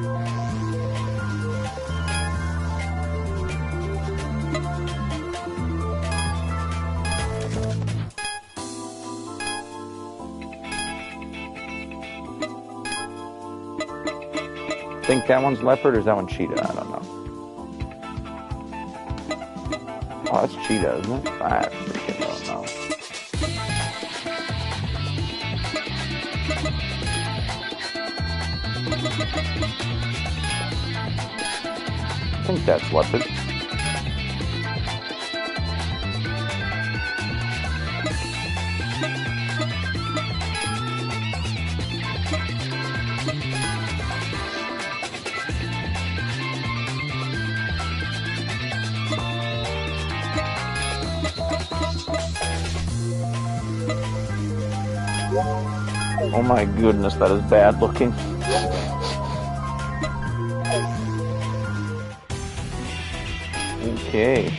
Think that one's leopard or is that one cheetah? I don't know. Oh, that's cheetah, isn't it? I freaking don't know. I think that's leopard. Oh my goodness, that is bad looking. Okay.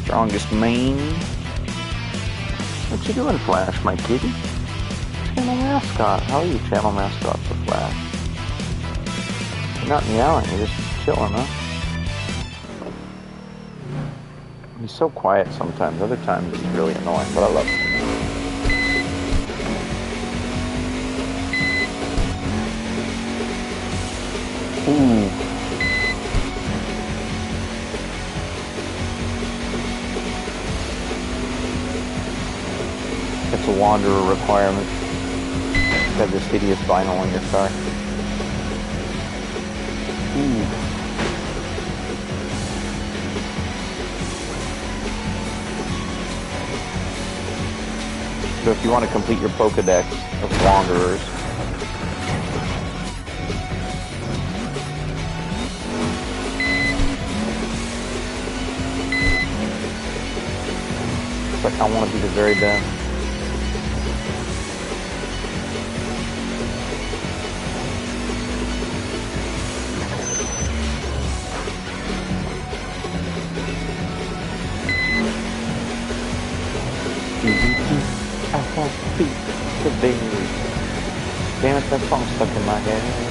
Strongest mane. What you doing, Flash, my kitty? Channel mascot. How are you, channel mascot for Flash? You're not meowing, you're just chilling, huh? He's so quiet sometimes. Other times he's really annoying, but I love him. Ooh. It's a wanderer requirement. Have this hideous vinyl in your car. Ooh. So if you want to complete your Pokedex of wanderers, it's like I want to be the very best. I want to be the very. Damn it, that song's stuck in my head.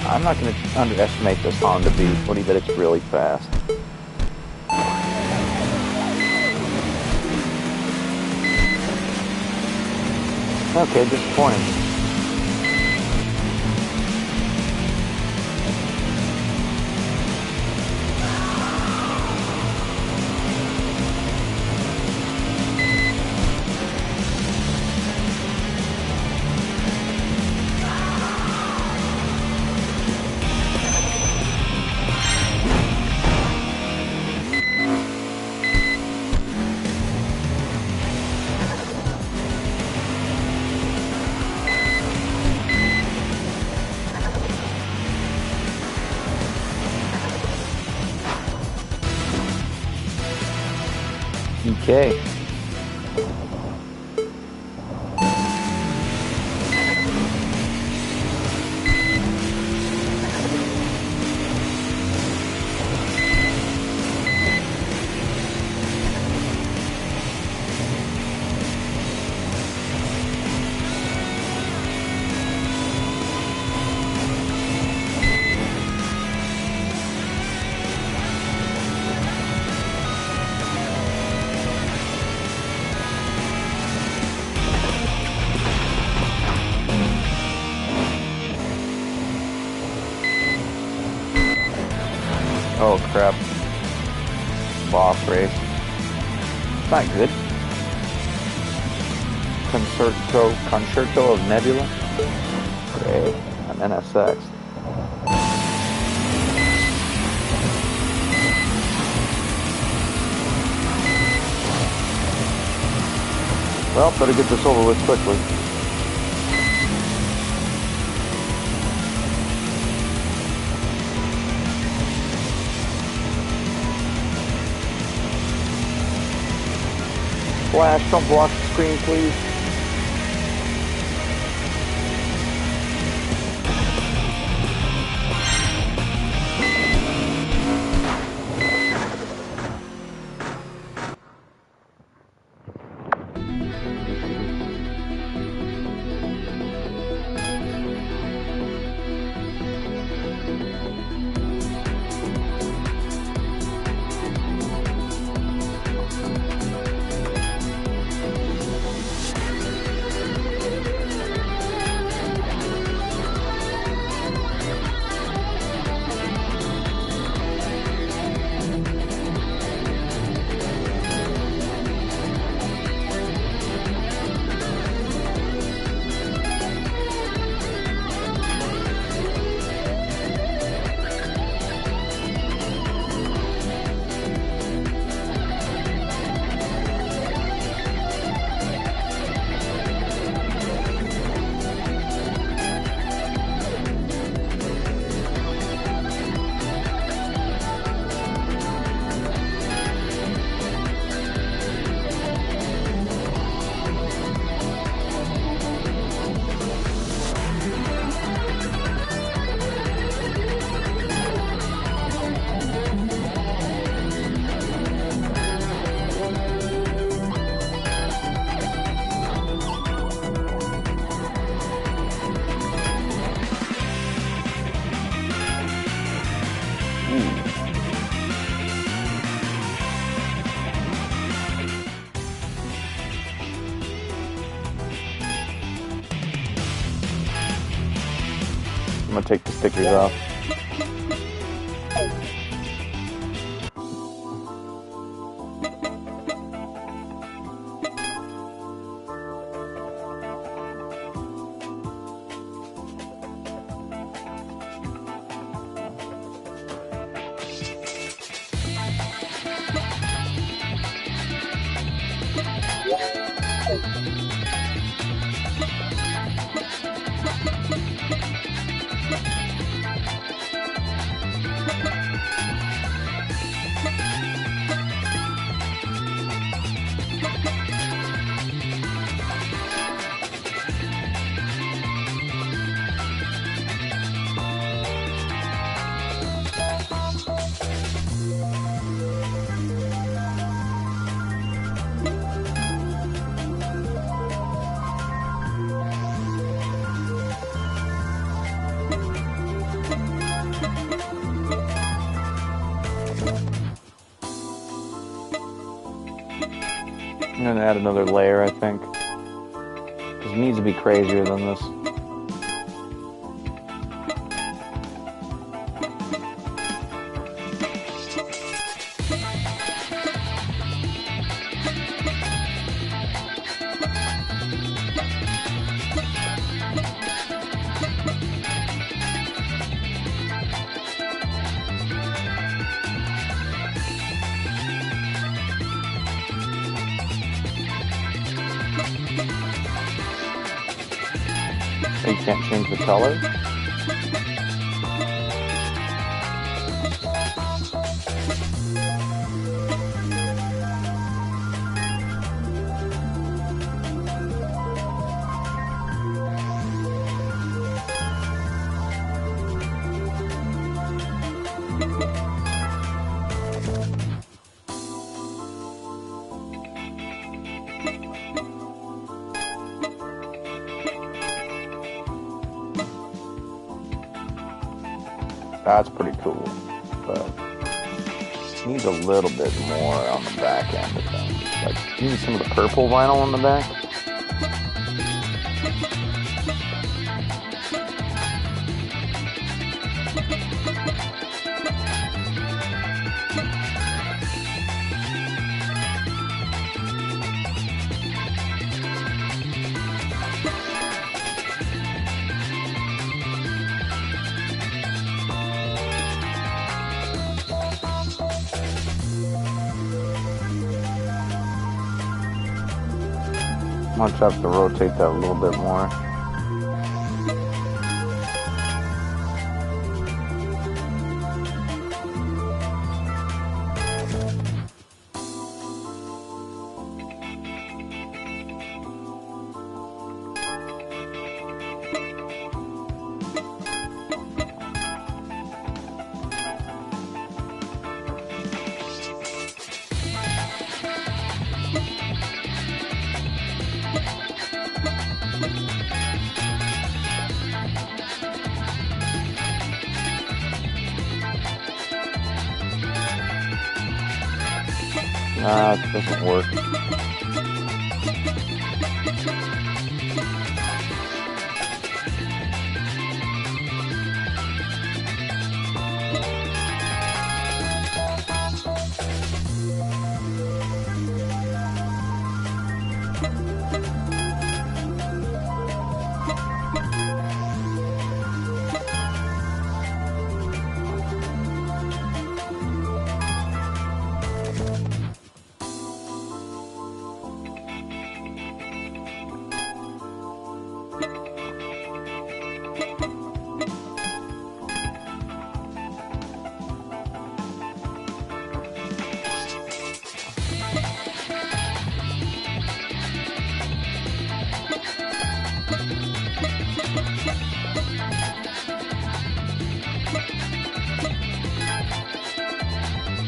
I'm not going to underestimate this Honda Beat. What do you bet it's really fast? Okay, disappointing. Okay. Oh crap. Boss race. It's not good. Concerto of Nebula. Great. I'm NSX. Well, better get this over with quickly. Flash, don't block the screen, please. I'm gonna take the stickers off. I'm gonna add another layer, I think. Because it needs to be crazier than this. You can't change the color. That's pretty cool, but needs a little bit more on the back end of things. Like, you need some of the purple vinyl on the back. I'll just have to rotate that a little bit more. Nah, it doesn't work.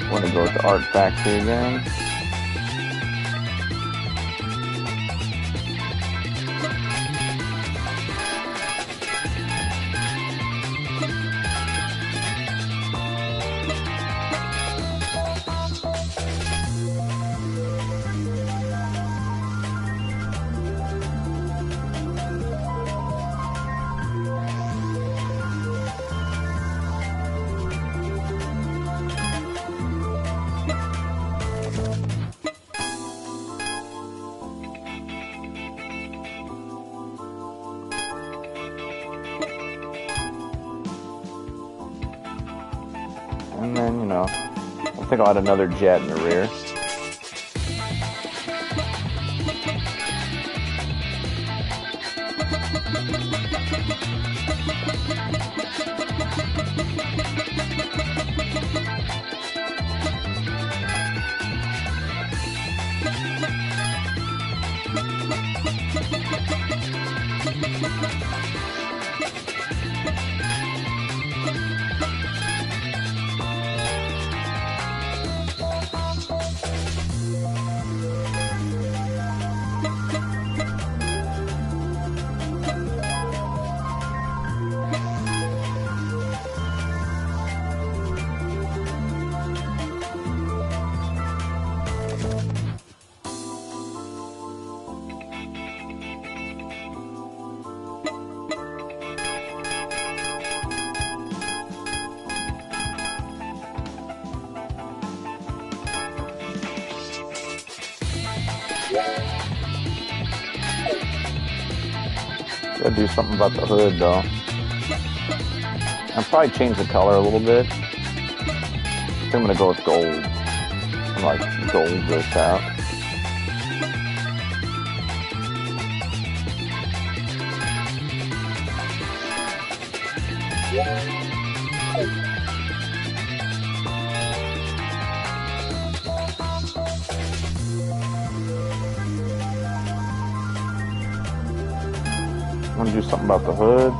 I'm going to go with the Art Factory again. And then, you know, I think I'll add another jet in the rear. Gotta do something about the hood though. I'll probably change the color a little bit. I think I'm gonna go with gold. And like gold this out. I'm gonna do something about the hood.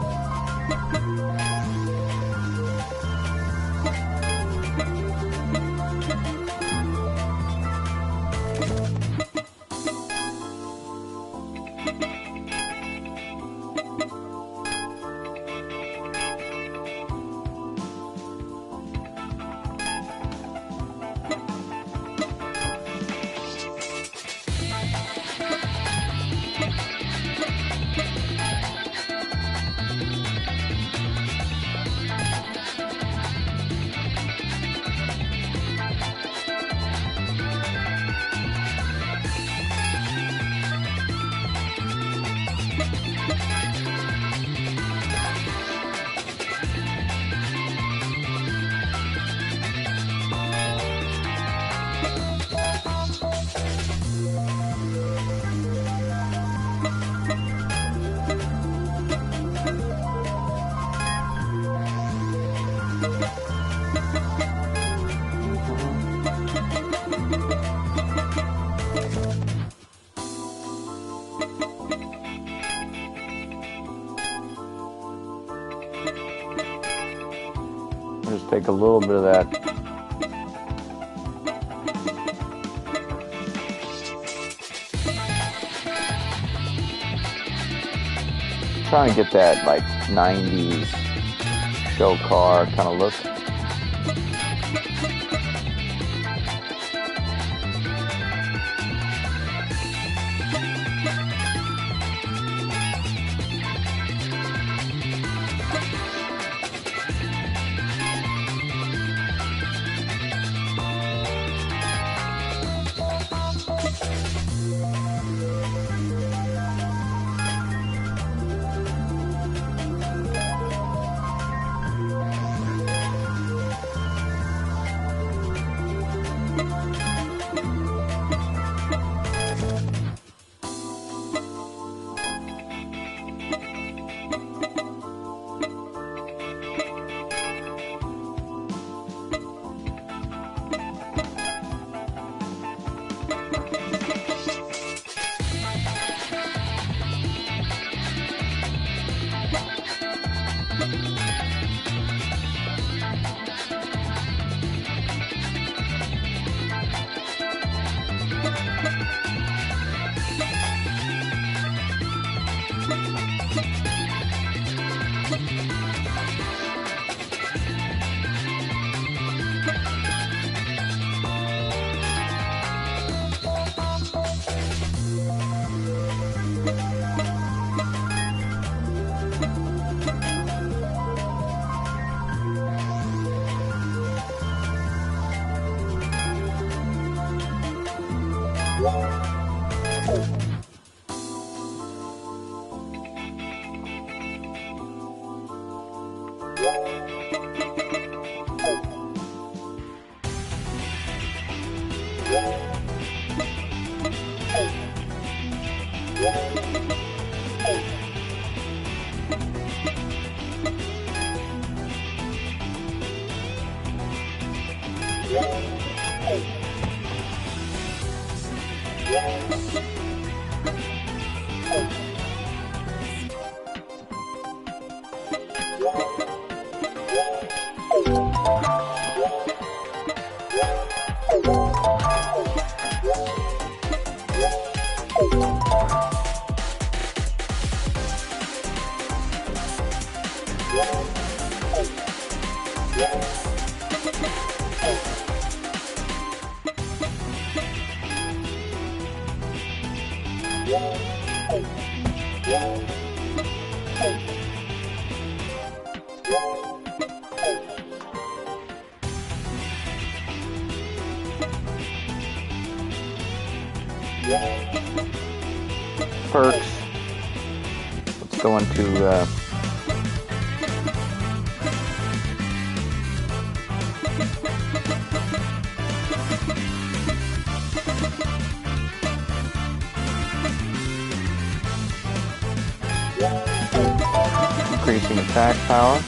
like a little bit of that. Trying to get that like 90s show car kind of look. Perks. Let's go into increasing attack power.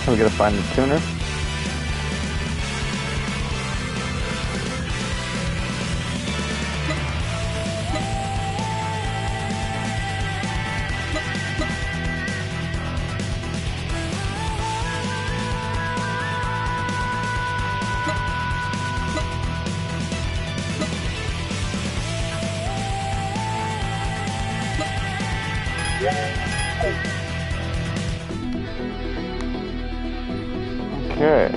We gotta find the tuner. Okay.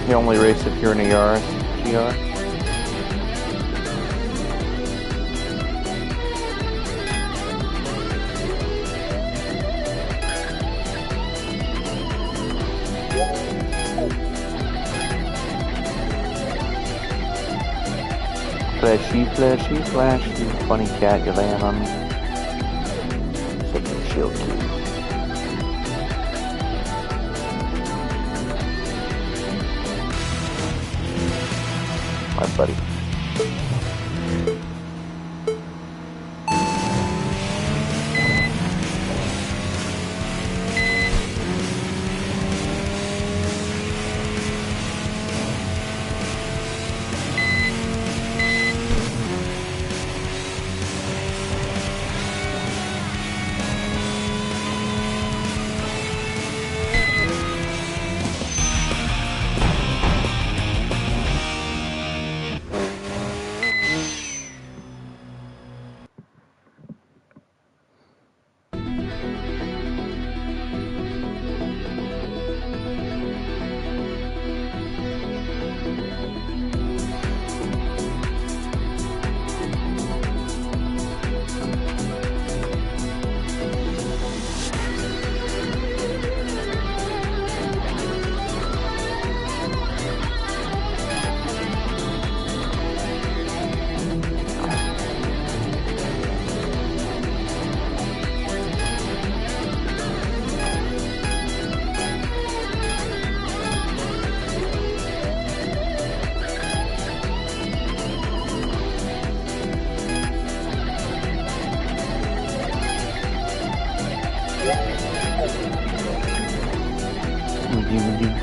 You only race if you're in a Yaris GR? Flashy, flashy, flashy, funny cat, you're laying on me. Such a chill kid. My buddy.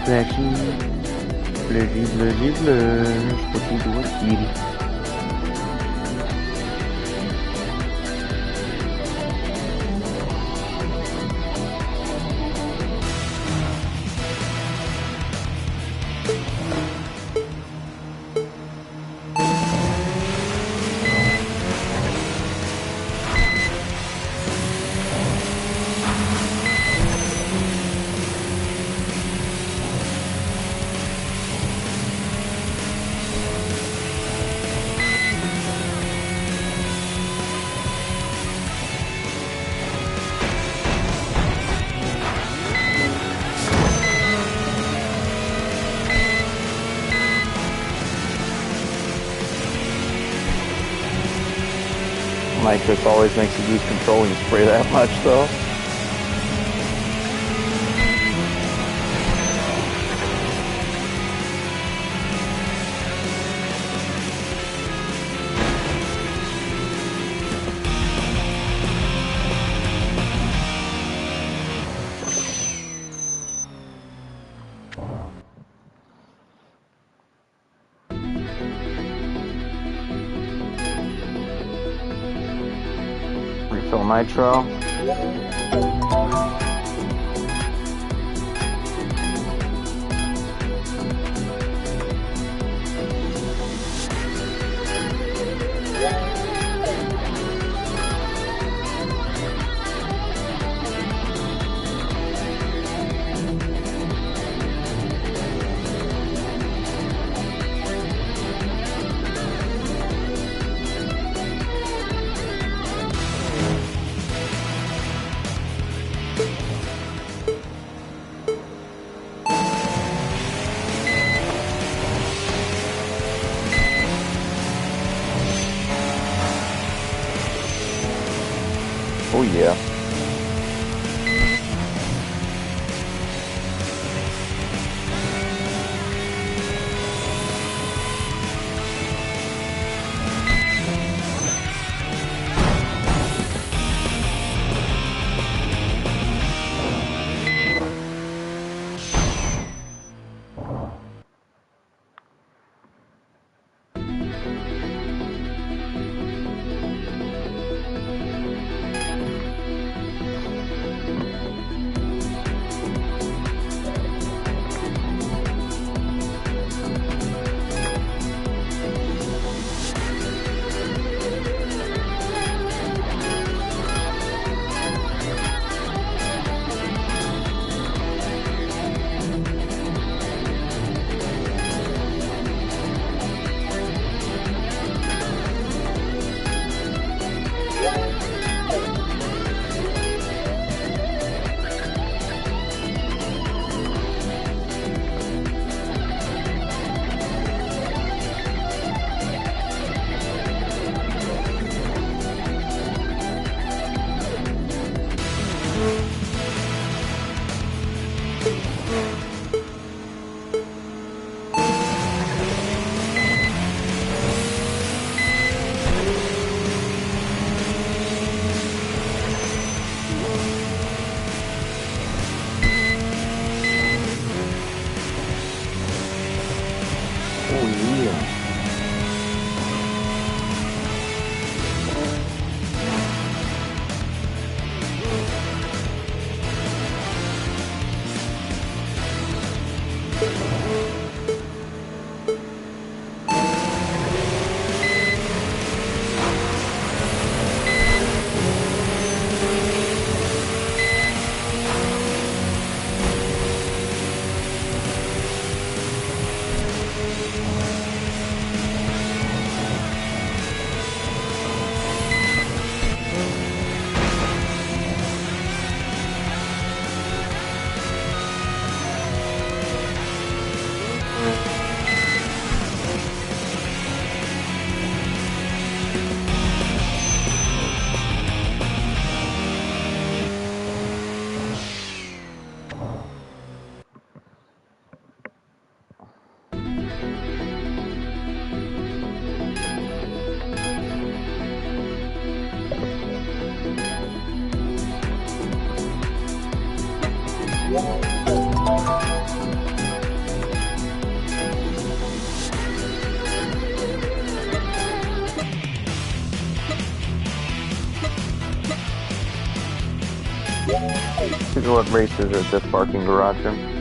Flashy, flashy, flashy, flash. What you doing, kitty? Nitrous always makes you lose control when you spray that much, though. Refill nitro. These are what races are at this parking garage room.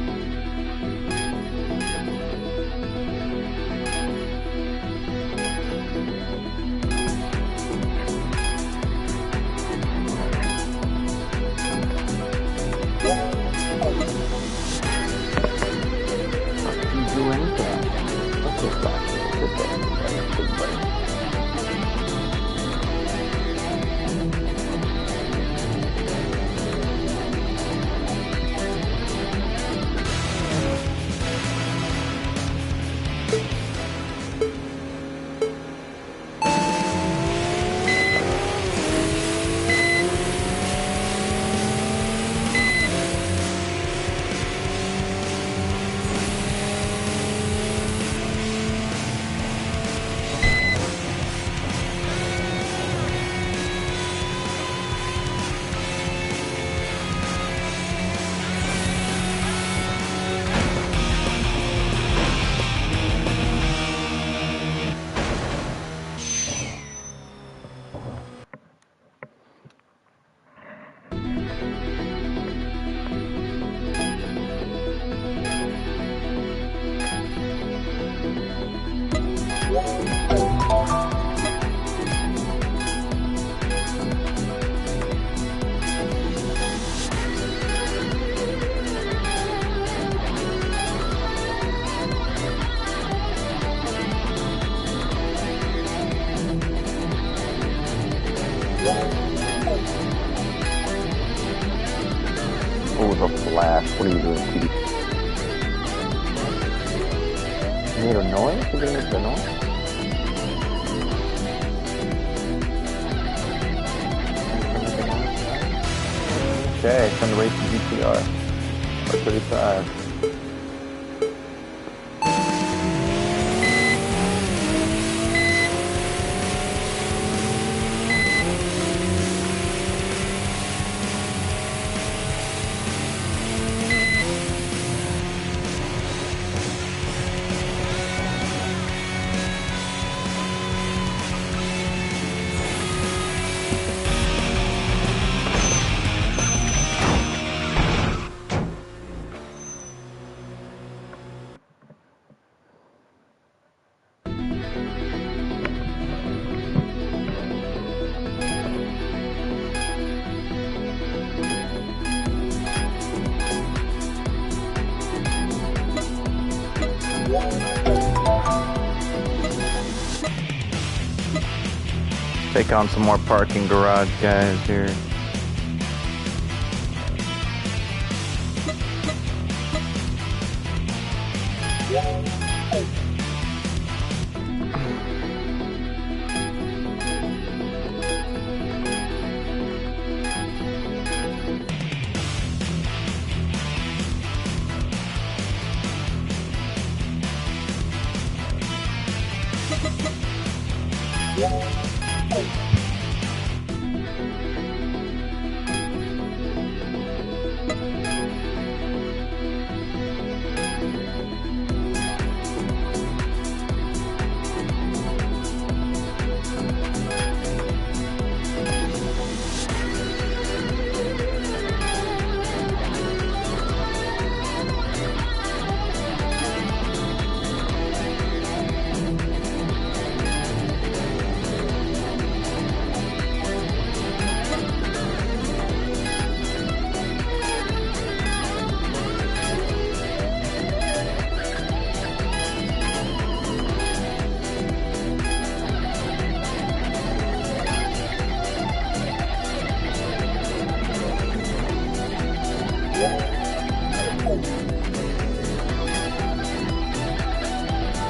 Oh, the flash. What are you doing, Pete? You made a noise? You didn't make the noise? Okay, time to race the GTR. R35. Take on some more parking garage guys here.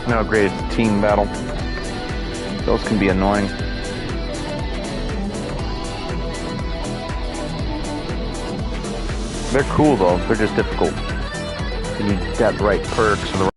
How great it's a team battle. Those can be annoying. They're cool though, they're just difficult. You need that right perks or the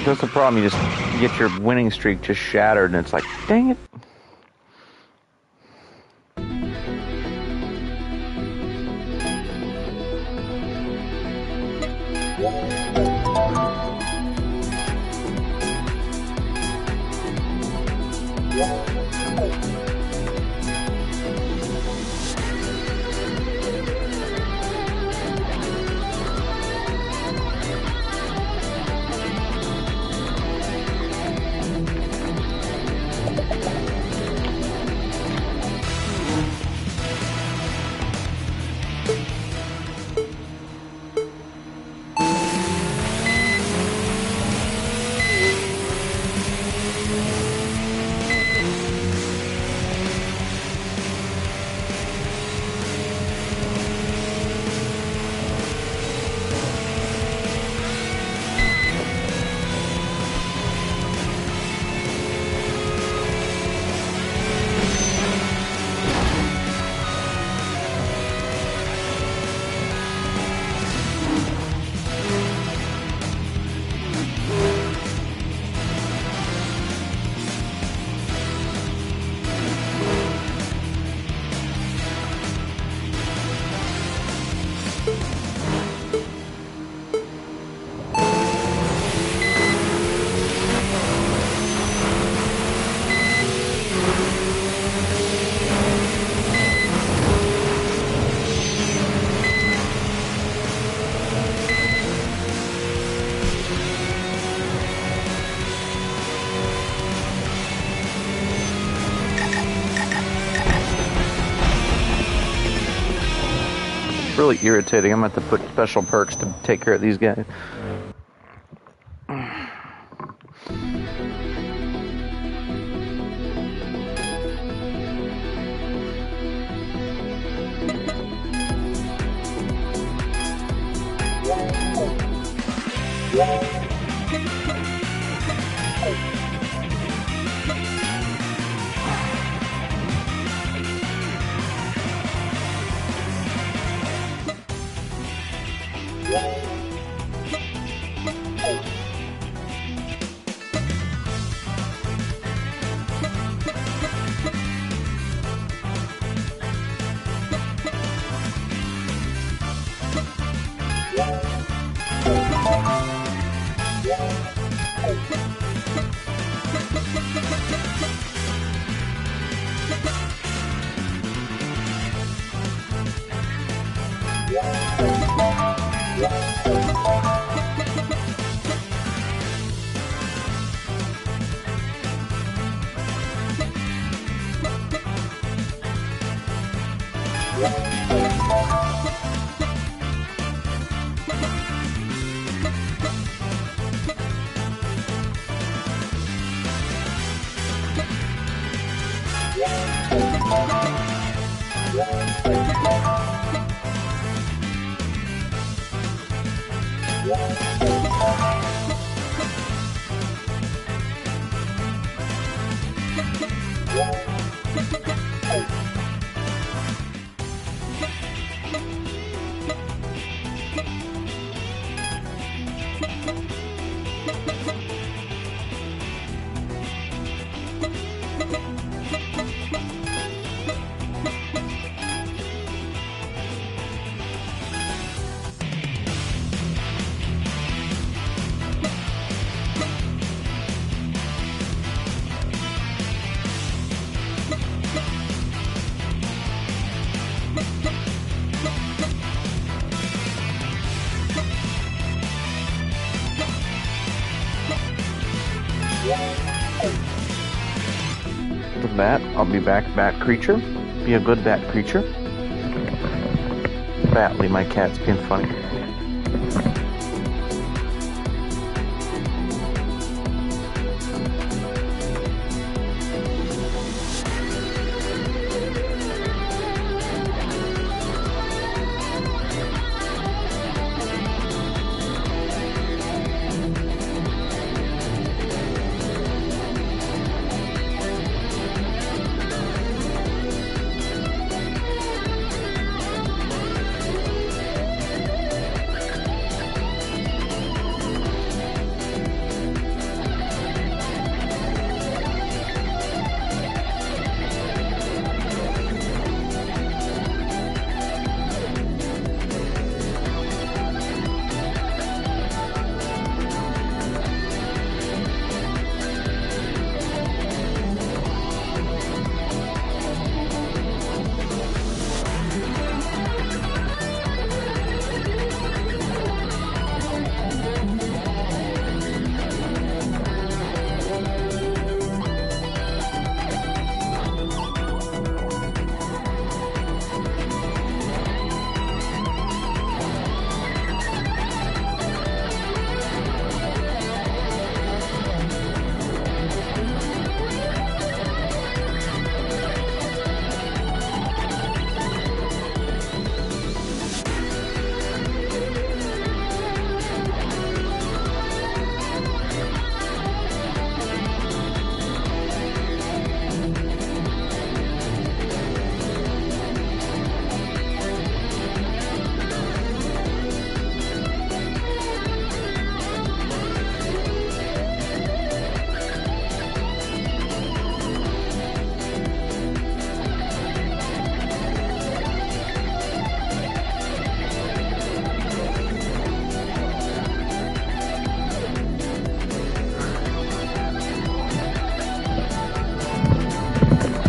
That's the problem. You just get your winning streak just shattered, and it's like, dang it. Really irritating. I'm going to have to put special perks to take care of these guys. The bat, I'll be back, bat creature. Be a good bat creature. Batley, my cat's being funny.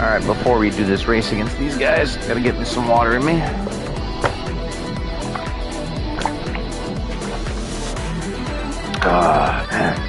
Alright, before we do this race against these guys, gotta get me some water in me. Ah, man.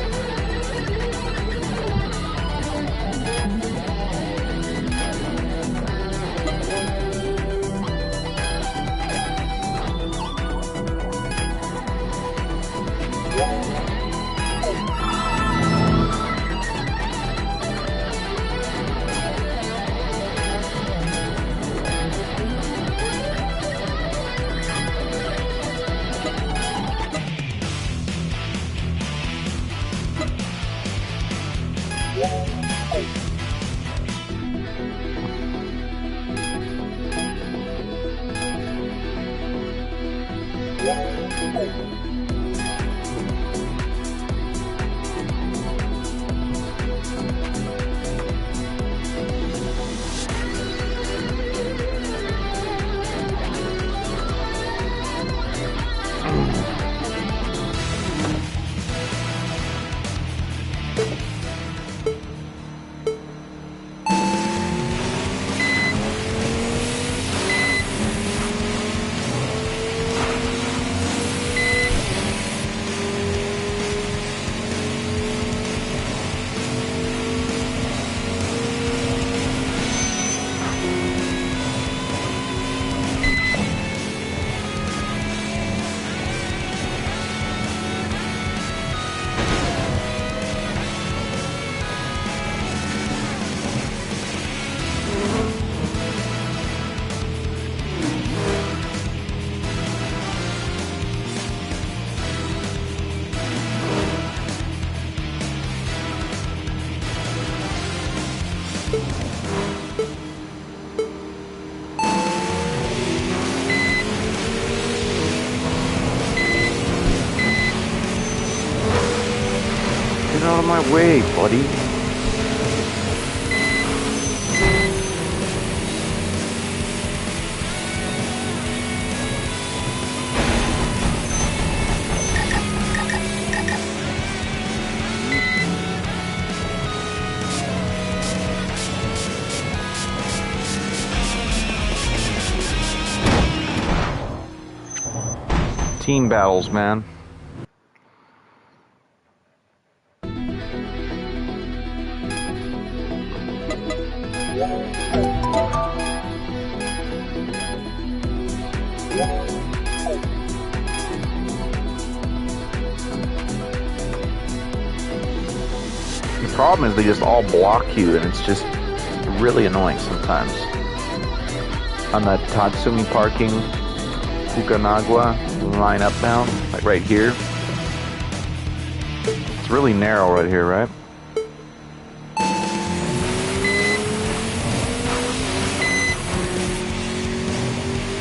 Get out of my way, buddy. Team battles, man. The problem is they just all block you, and it's just really annoying sometimes. On the Tatsumi parking, Fukanagawa, line up now, like right here. It's really narrow right here, right?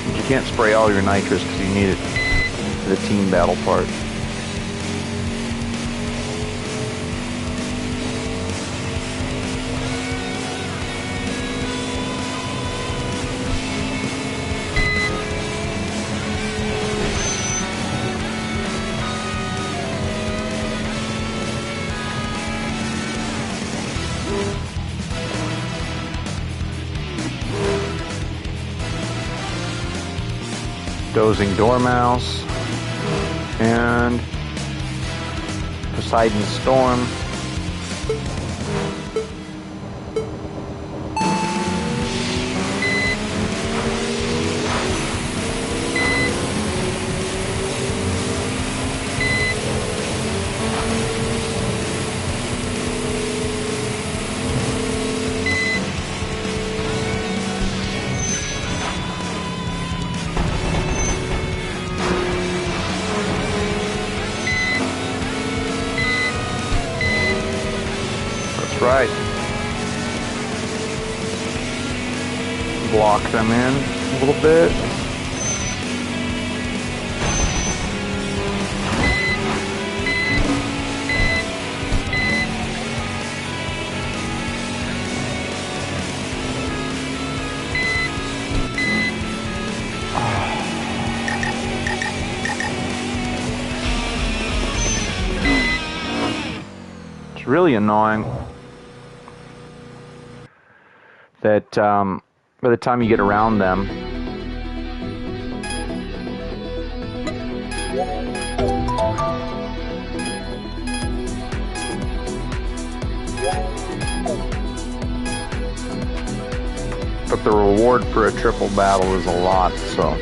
But you can't spray all your nitrous because you need it for the team battle part. Dozing Dormouse and Poseidon Storm. Right. Block them in a little bit. It's really annoying. that by the time you get around them, but the reward for a triple battle is a lot, so.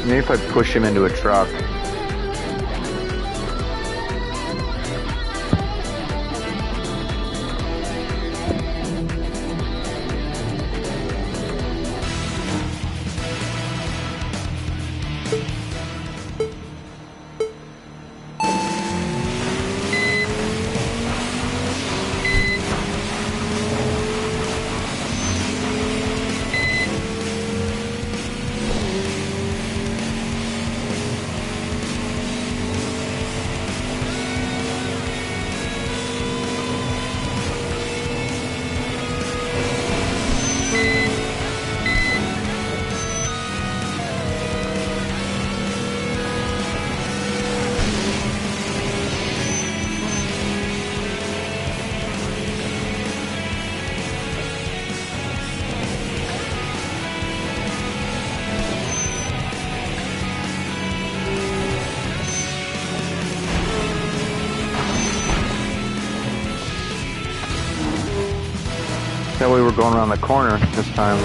Maybe if I push him into a truck. That way we're going around the corner this time.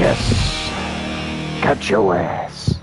Yes. Got your ass.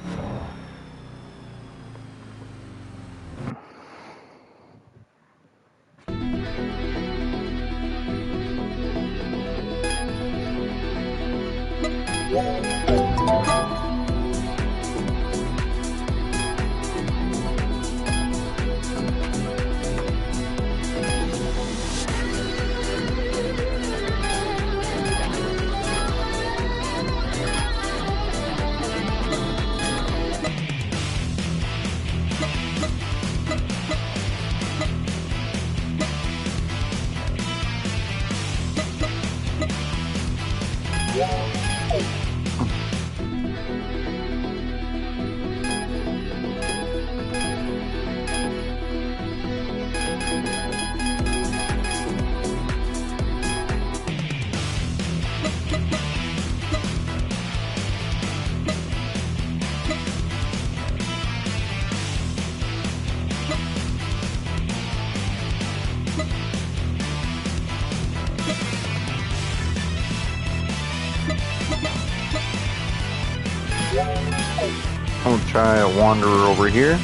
I'll try a wanderer over here.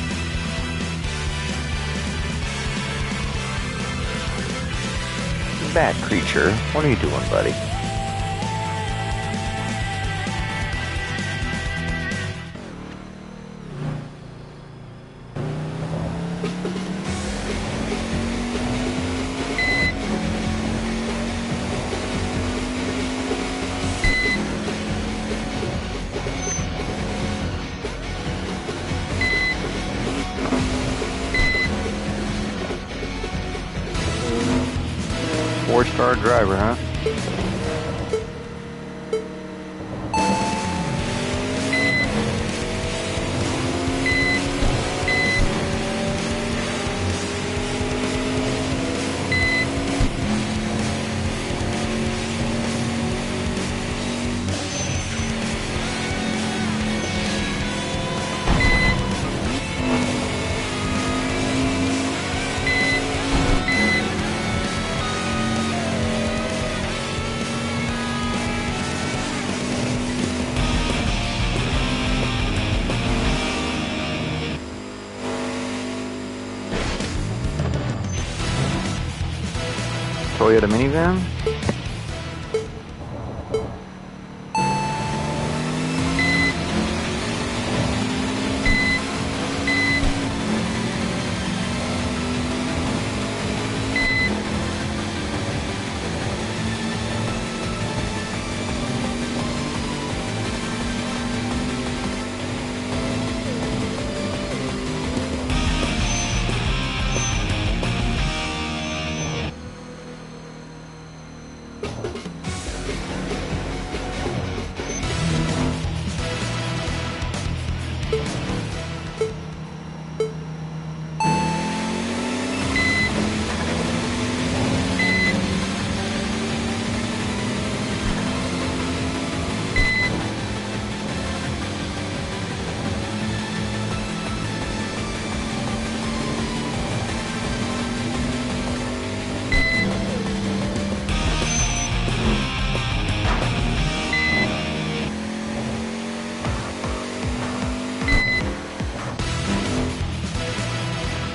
Bat creature, what are you doing, buddy? Four-star driver, huh? Toyota minivan.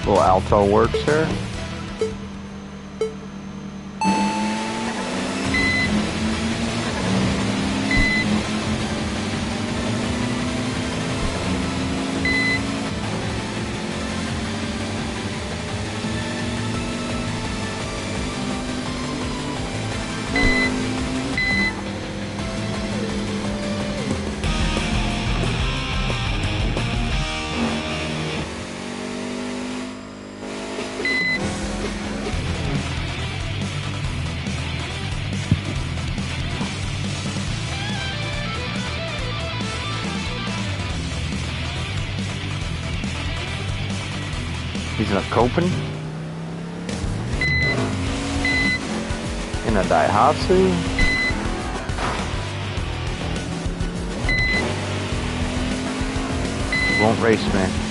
Little alto works there. He's in a Copen. In a Daihatsu. Won't race me.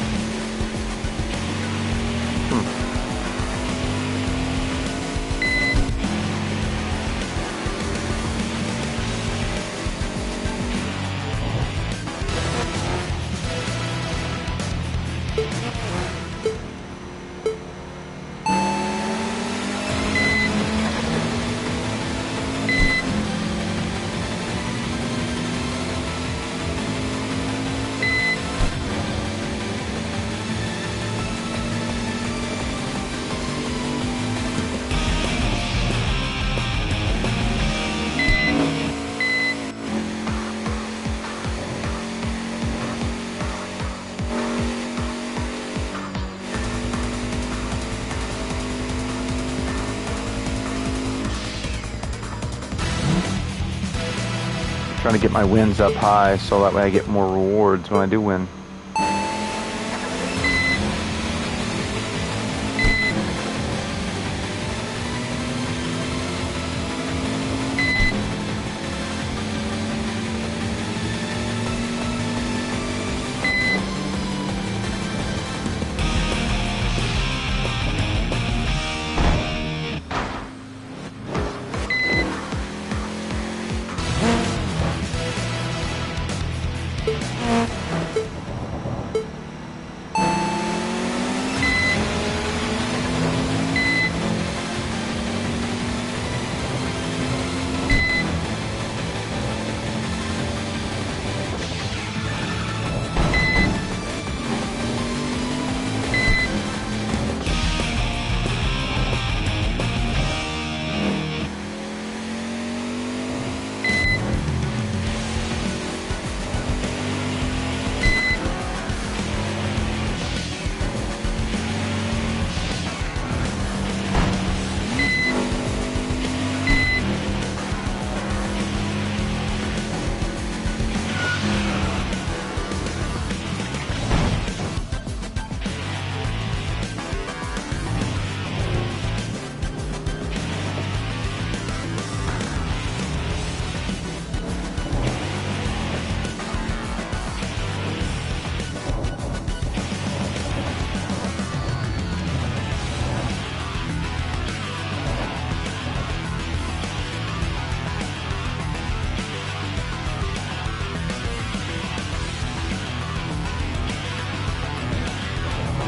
Trying to get my wins up high so that way I get more rewards when I do win.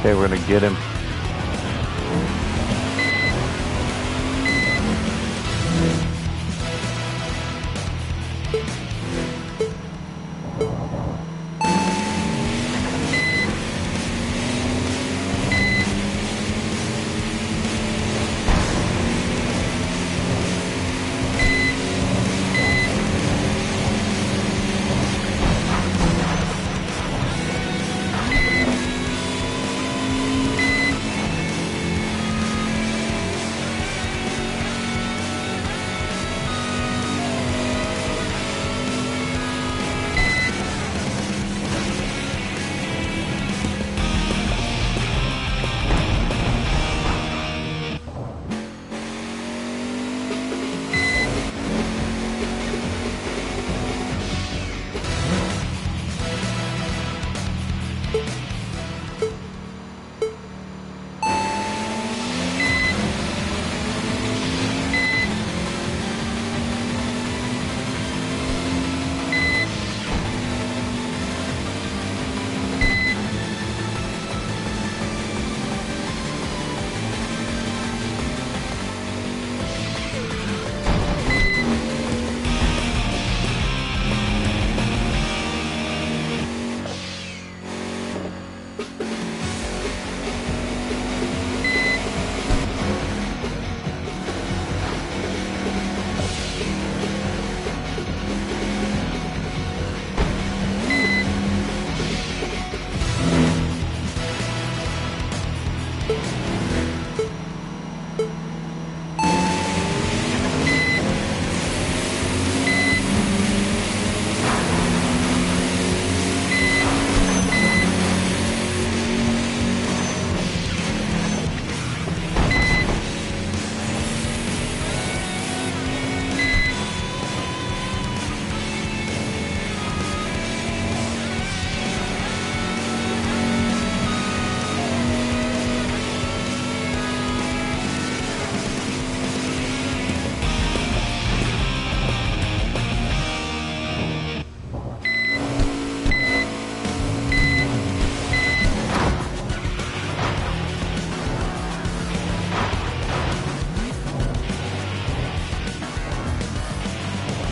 Okay, we're gonna get him.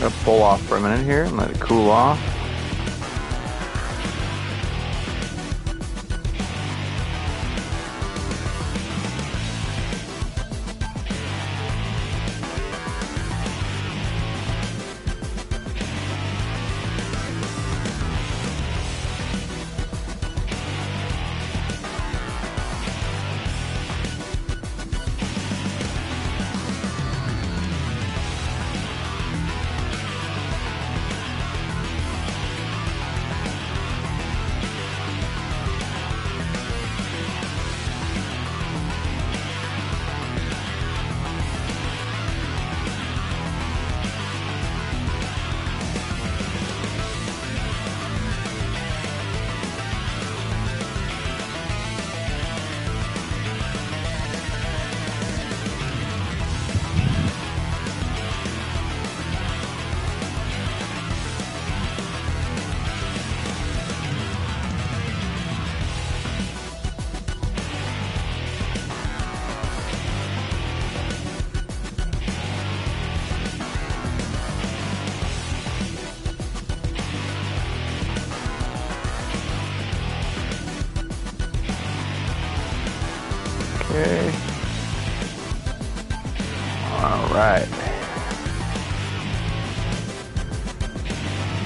I'm gonna pull off for a minute here and let it cool off.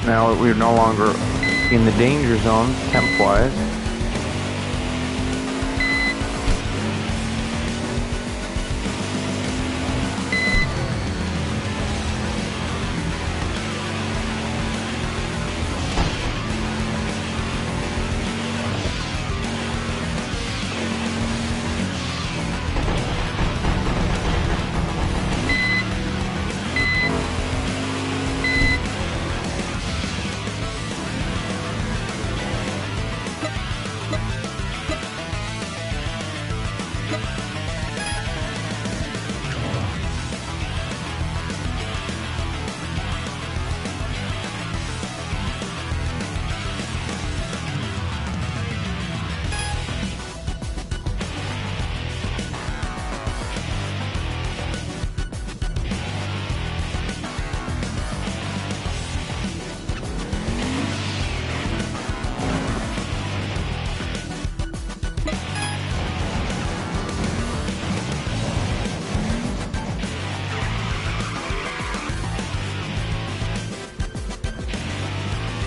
Now we're no longer in the danger zone, temp-wise.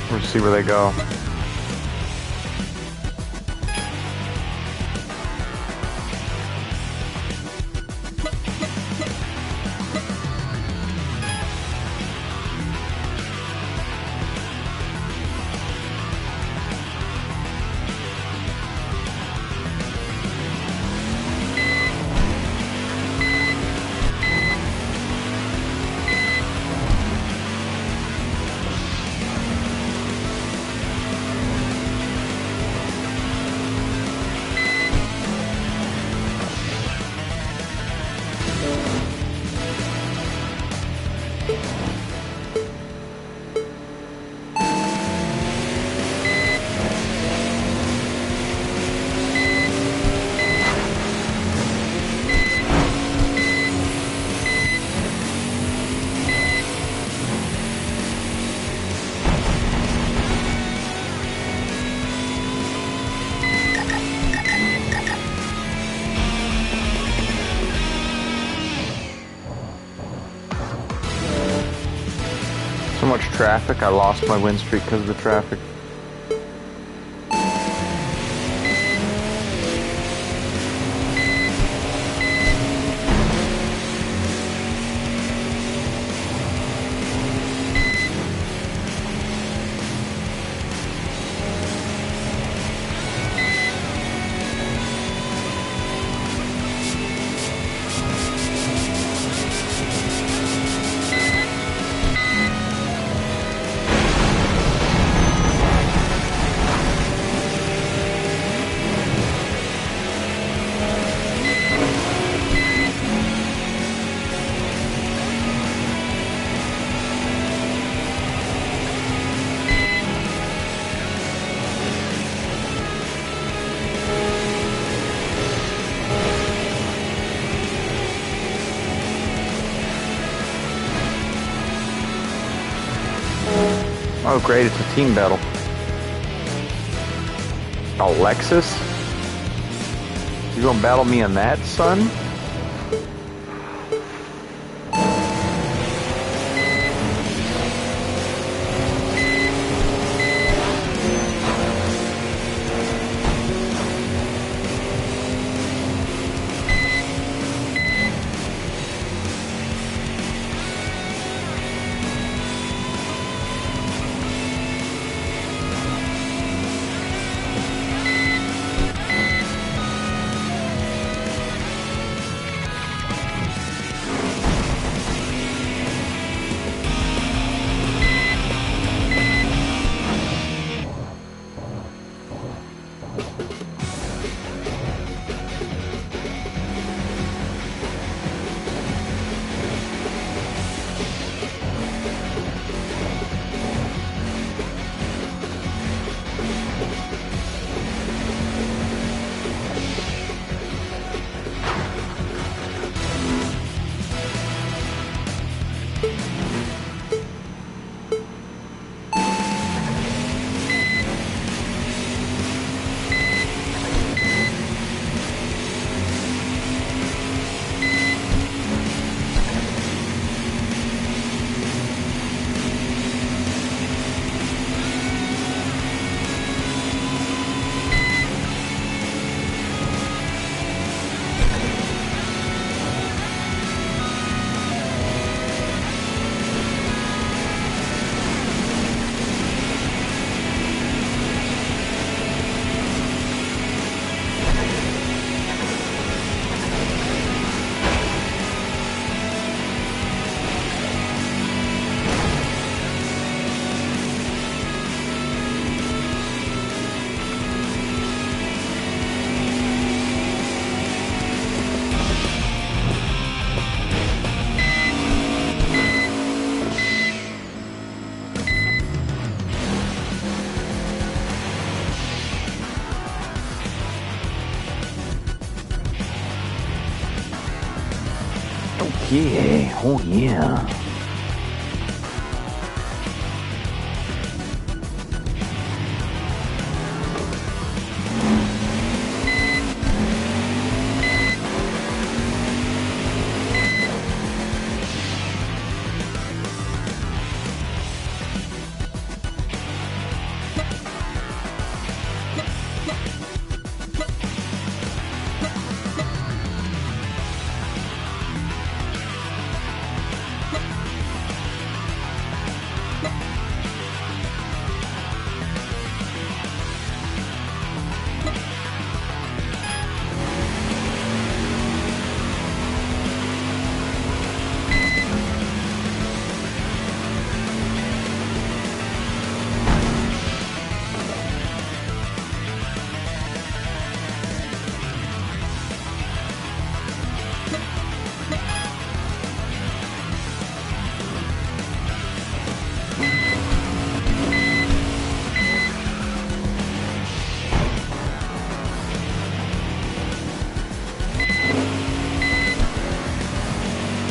We'll see where they go. So much traffic, I lost my win streak because of the traffic. Oh great, it's a team battle. Alexis? You gonna battle me on that, son? Yeah, oh yeah.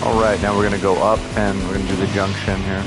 Alright, now we're going to go up and we're going to do the junction here.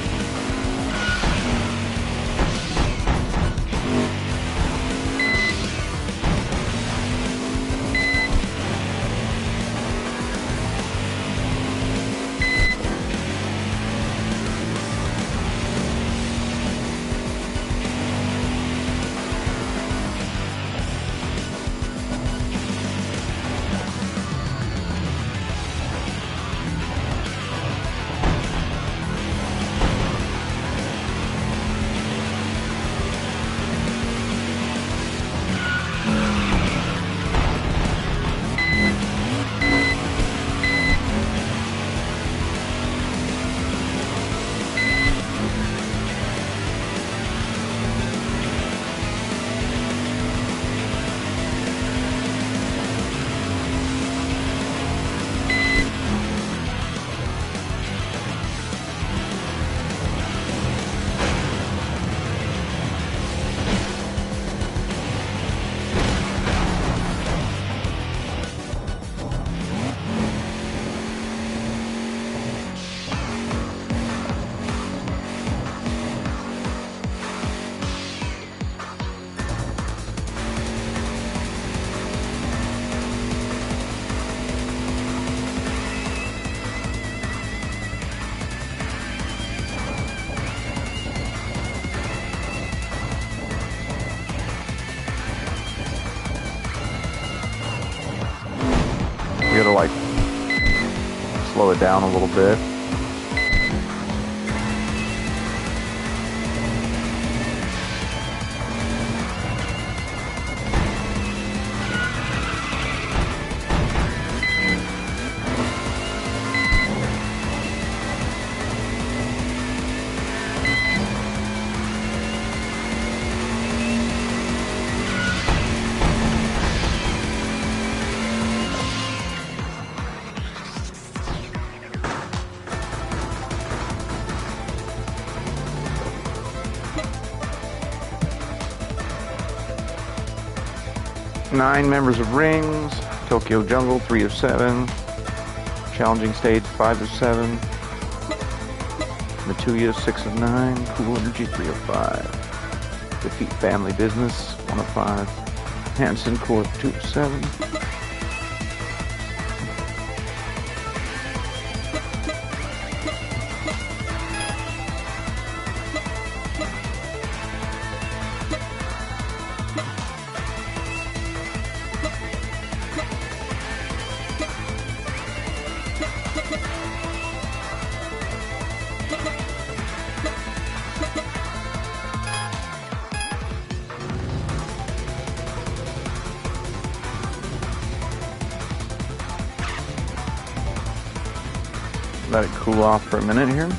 We gotta like slow it down a little bit. Nine members of Rings, Tokyo Jungle 3 of 7, Challenging Stage 5 of 7, Matuya 6 of 9, Cool Energy 3 of 5, Defeat Family Business 1 of 5, Hanson Corp 2 of 7. Let it cool off for a minute here.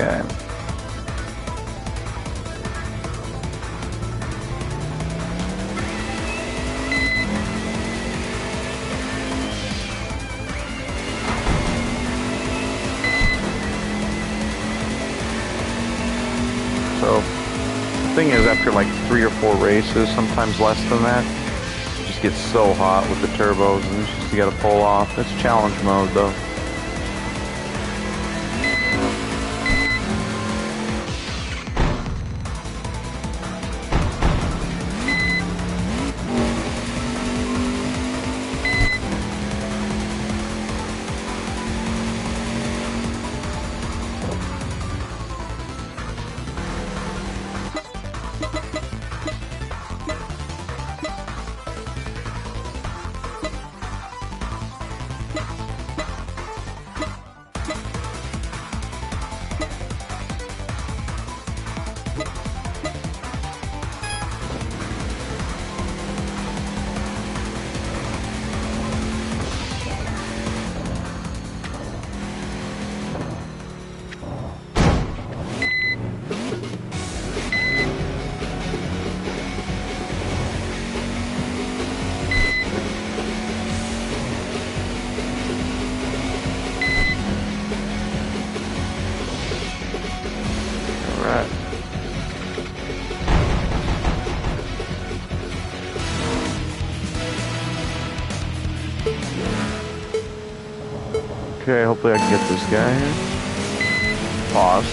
Okay. So, the thing is, after like 3 or 4 races, sometimes less than that, it just gets so hot with the turbos, and it's just, you gotta pull off. It's challenge mode, though. Okay, hopefully I can get this guy here. Pause.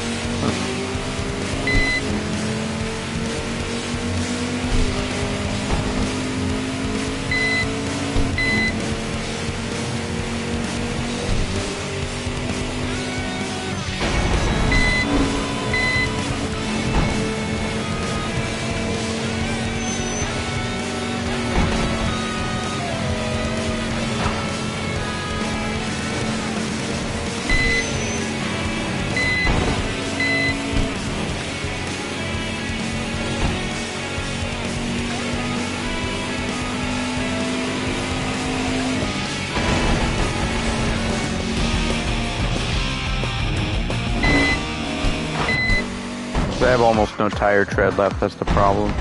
I have almost no tire tread left, that's the problem.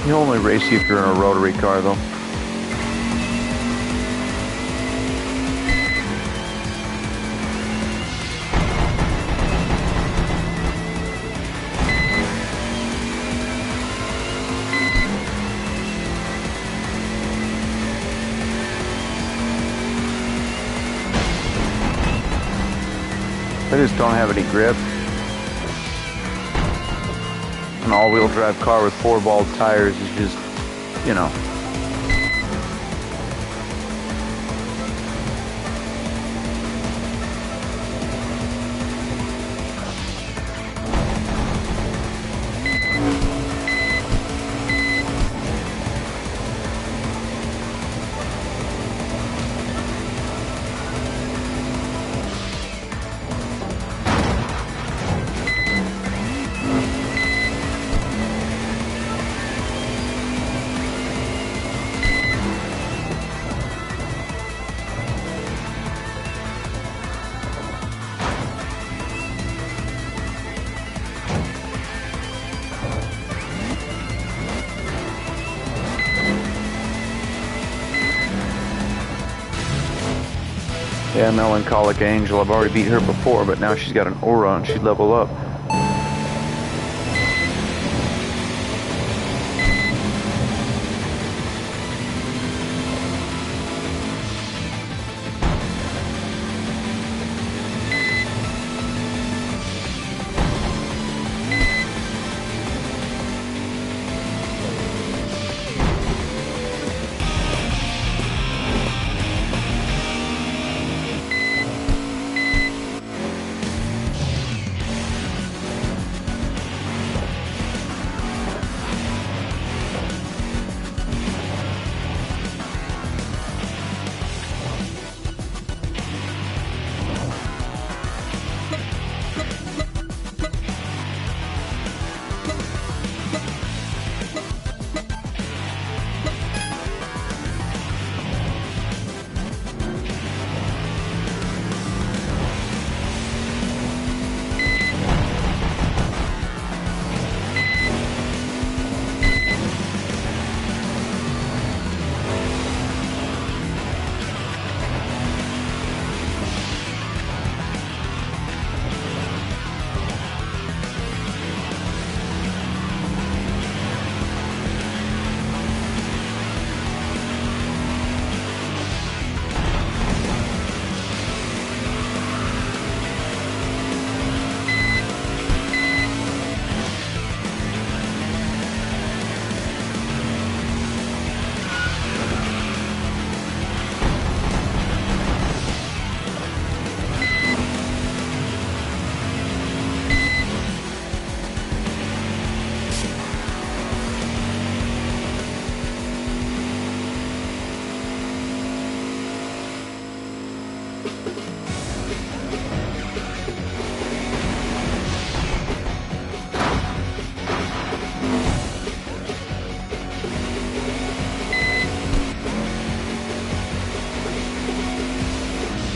You only race you if you're in a rotary car, though. I just don't have any grip. An all-wheel drive car with 4 ball tires is just, you know. Yeah, Melancholic Angel. I've already beat her before, but now she's got an aura and she'd level up.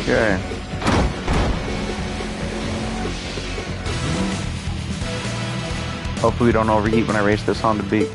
Okay. Hopefully we don't overheat when I race this Honda Beat.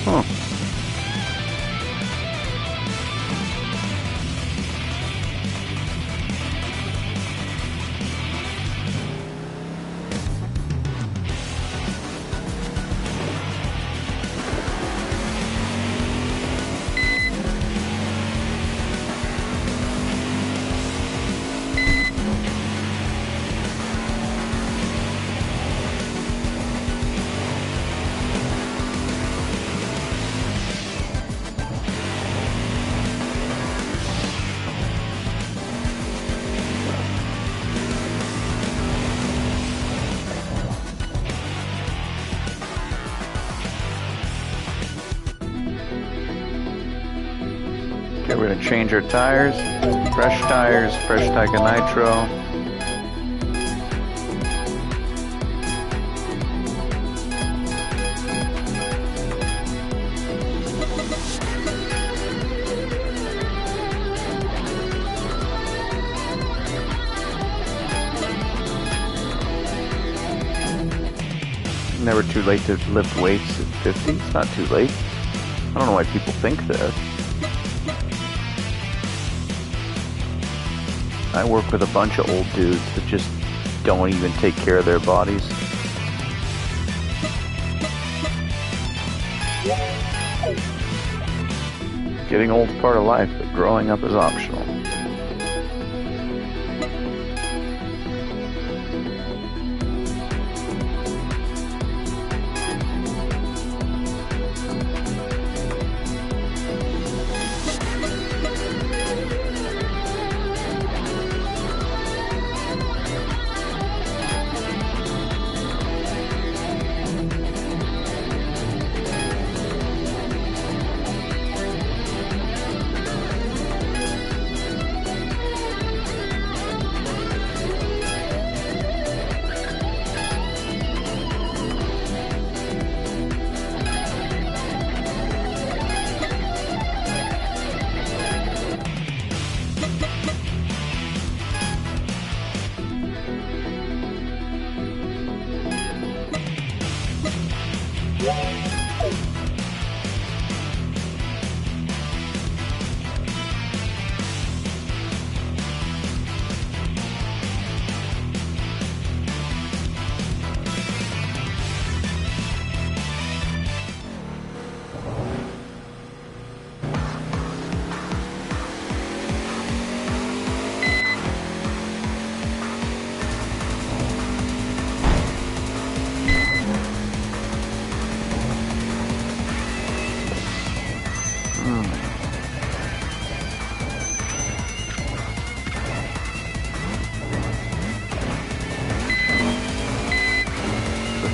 Huh. Okay, we're gonna change our tires, fresh type of nitro. Never too late to lift weights at 50. It's not too late. I don't know why people think that. I work with a bunch of old dudes that just don't even take care of their bodies. Getting old is part of life, but growing up is optional.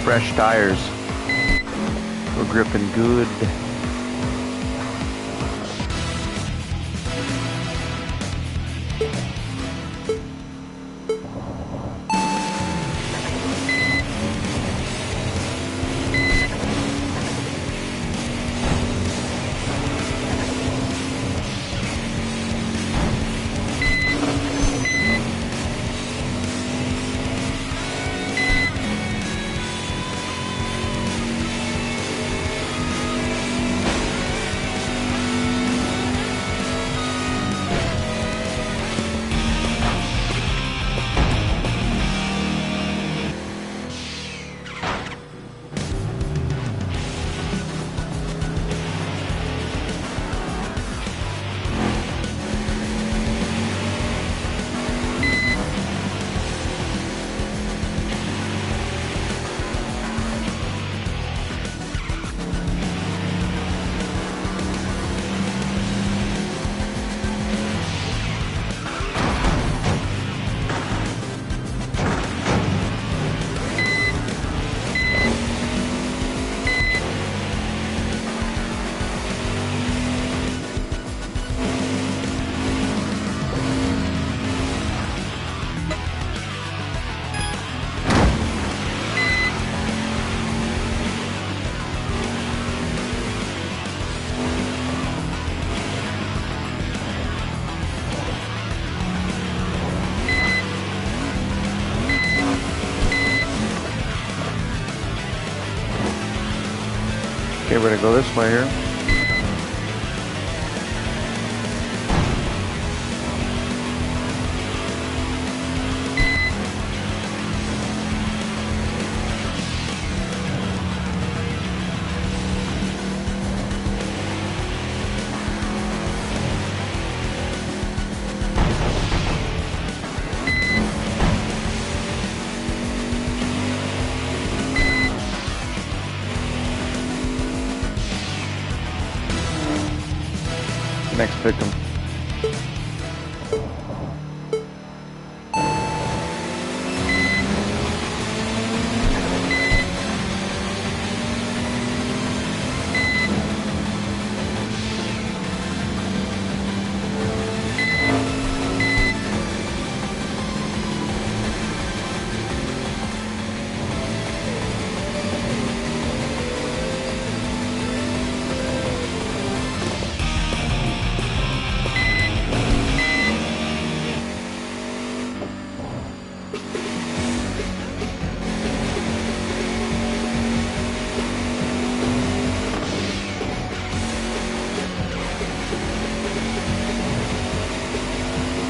fresh tires. We're gripping good. Okay, we're gonna go this way here. Next victim.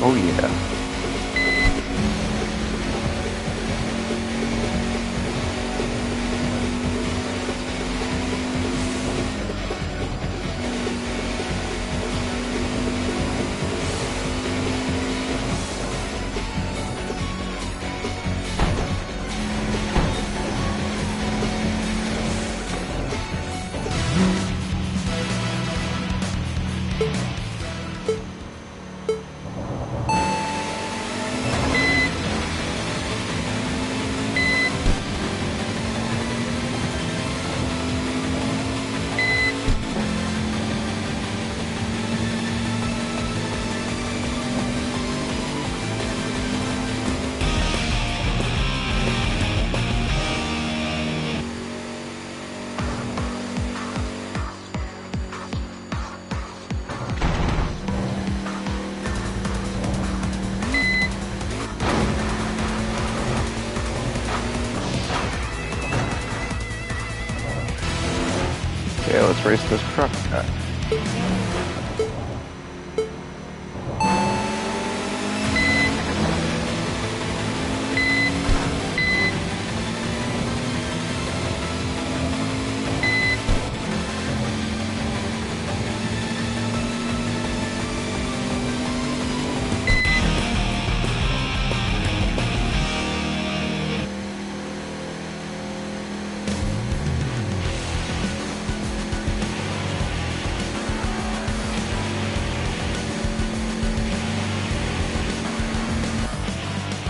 Oh yeah. Okay, let's race this truck guy.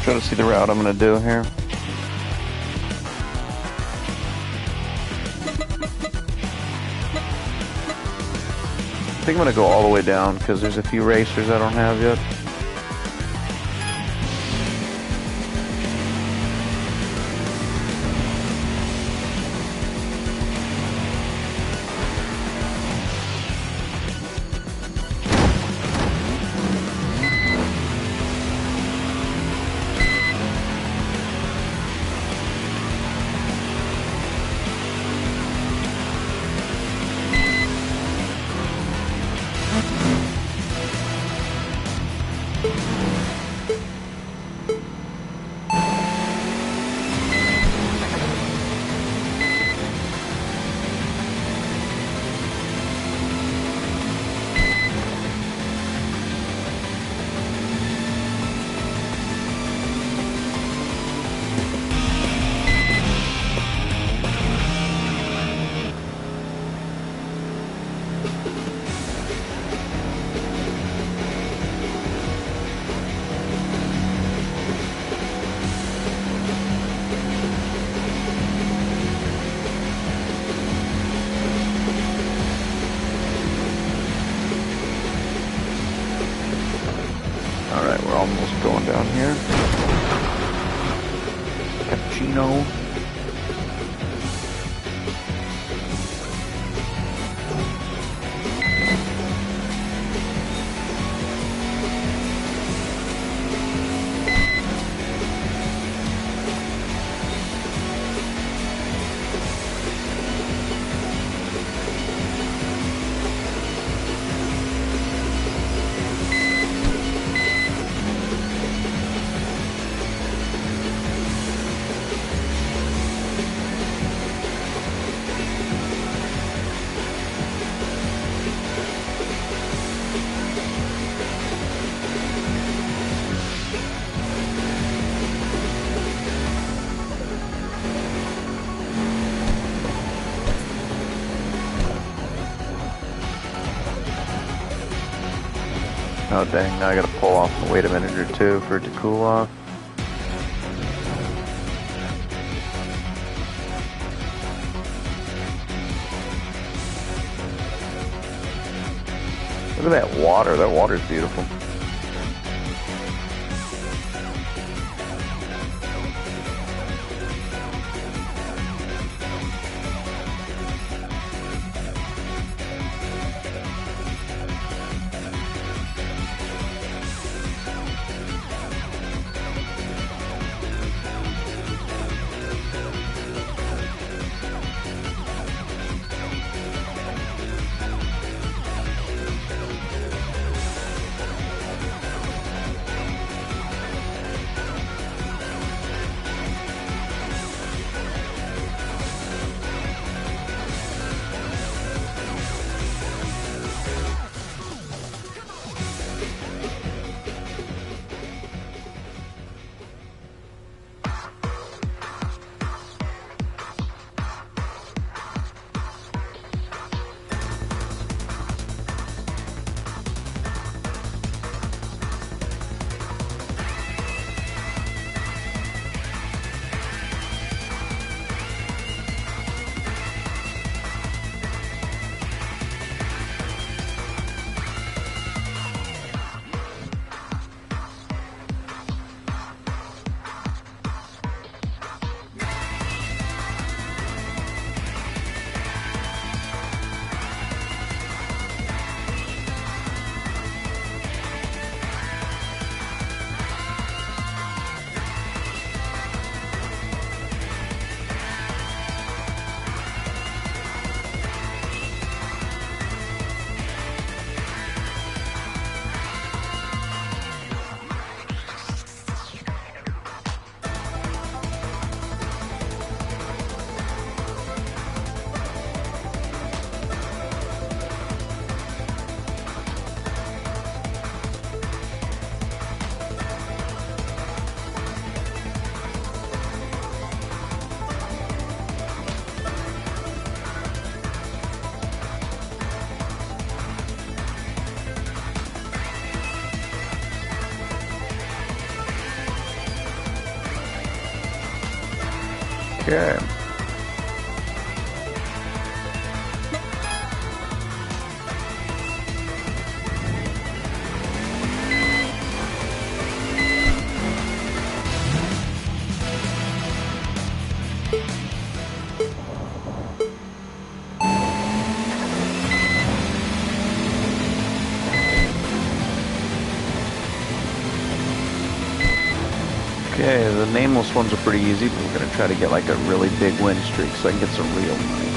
Try to see the route I'm going to do here. I think I'm going to go all the way down because there's a few racers I don't have yet. Alright, we're almost going down here. Cappuccino. Oh dang, now I gotta pull off and wait a minute or two for it to cool off. Look at that water. That water's beautiful. Okay. Okay, the nameless ones are pretty easy, but we're going to try to get like a really big win streak so I can get some real money.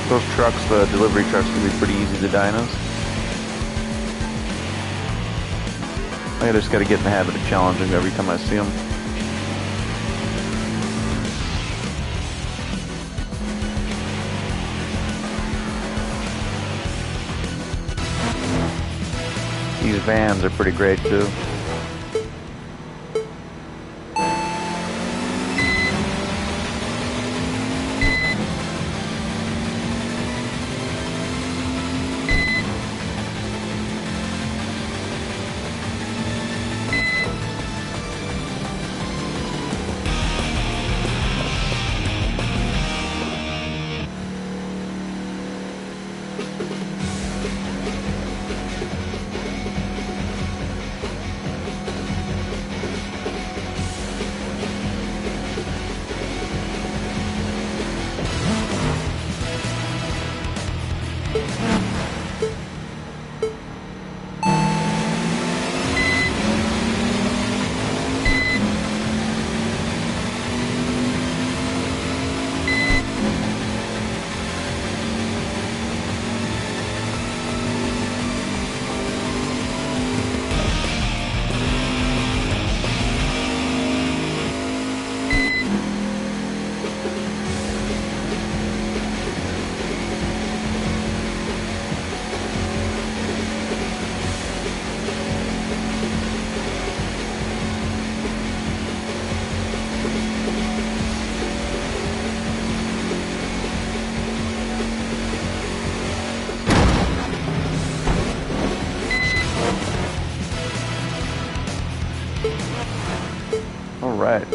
Those trucks, the delivery trucks, can be pretty easy to dinos. I just gotta get in the habit of challenging every time I see them. These vans are pretty great too. All right.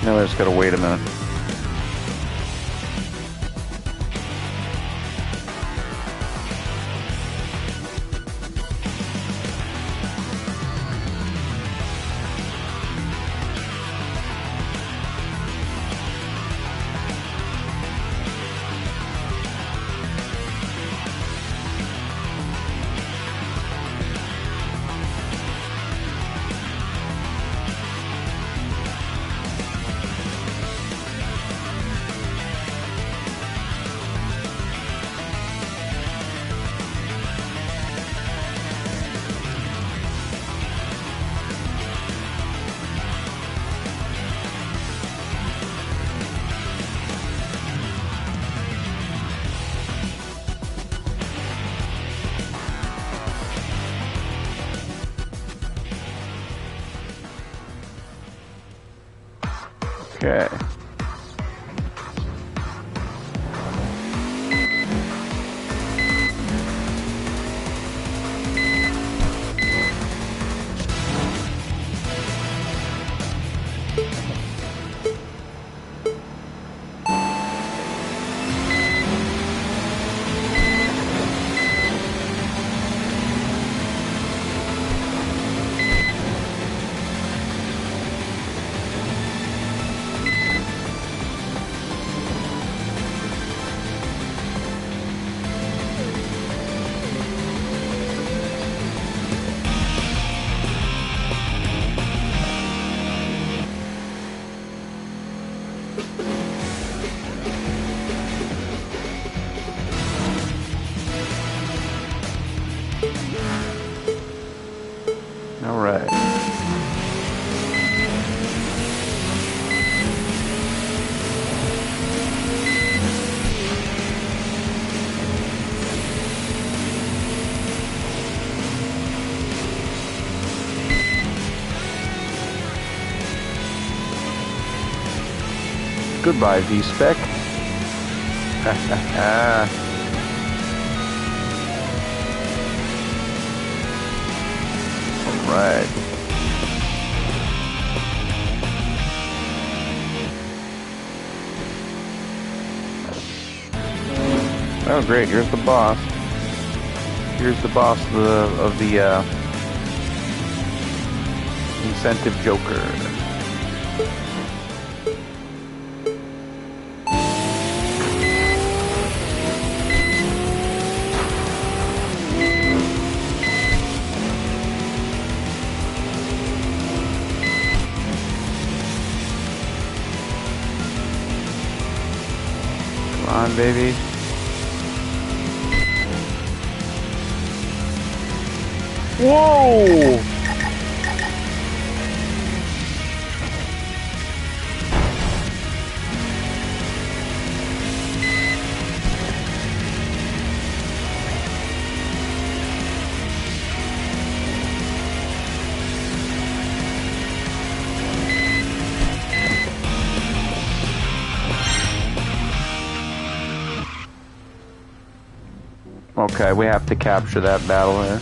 Now I just gotta wait a minute. Okay. right. Goodbye, V-Spec. Alright. Oh great, here's the boss. Here's the boss of the incentive Joker. Come on, baby. Whoa! Okay, we have to capture that battle here.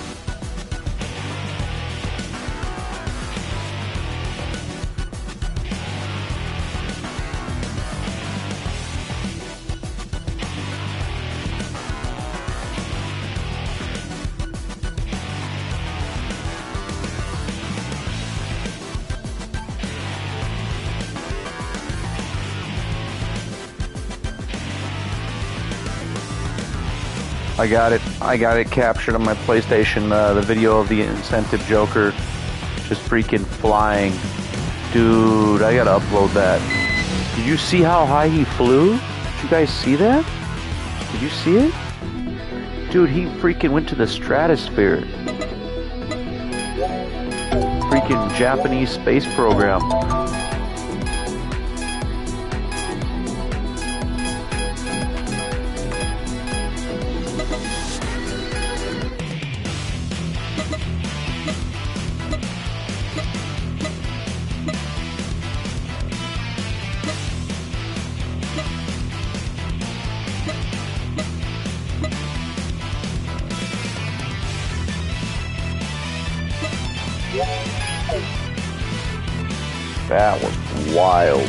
I got it captured on my PlayStation, the video of the incentive Joker just freaking flying. Dude, I gotta upload that. Did you see how high he flew? Did you guys see that? Did you see it? Dude, he freaking went to the stratosphere. Freaking Japanese space program. That was wild.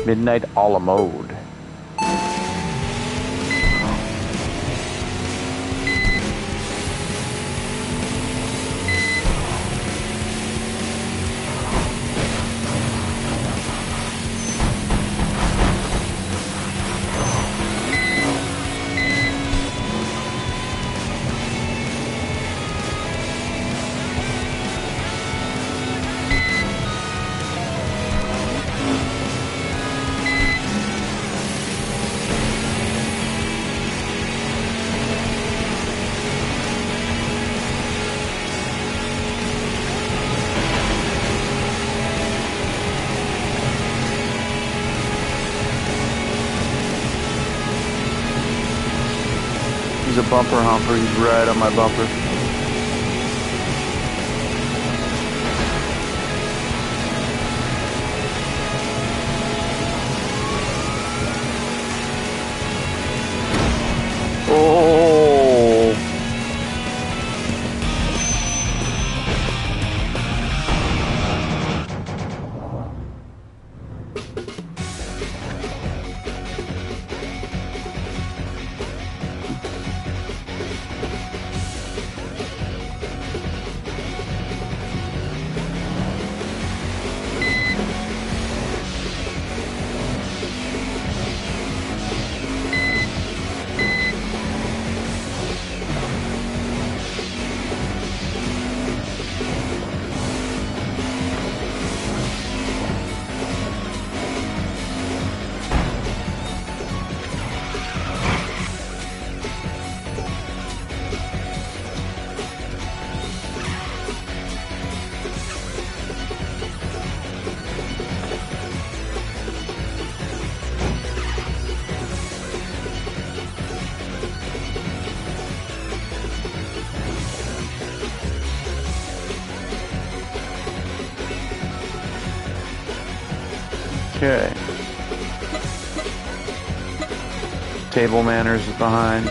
Midnight a la mode. He's a bumper humper. He's right on my bumper. Okay. Table manners is behind.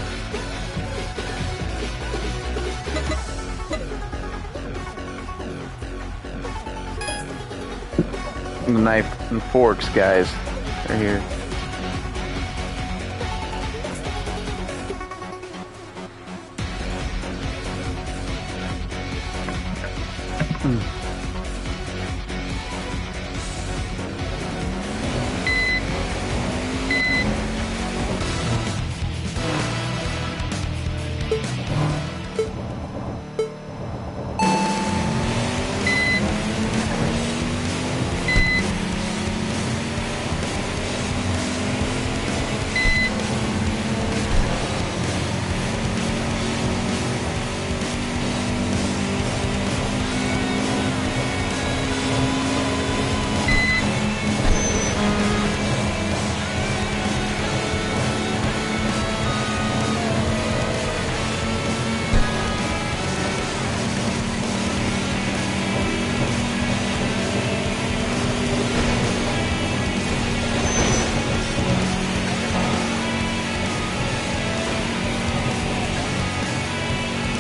And the knife and forks, guys, are here.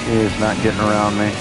He's not getting around me.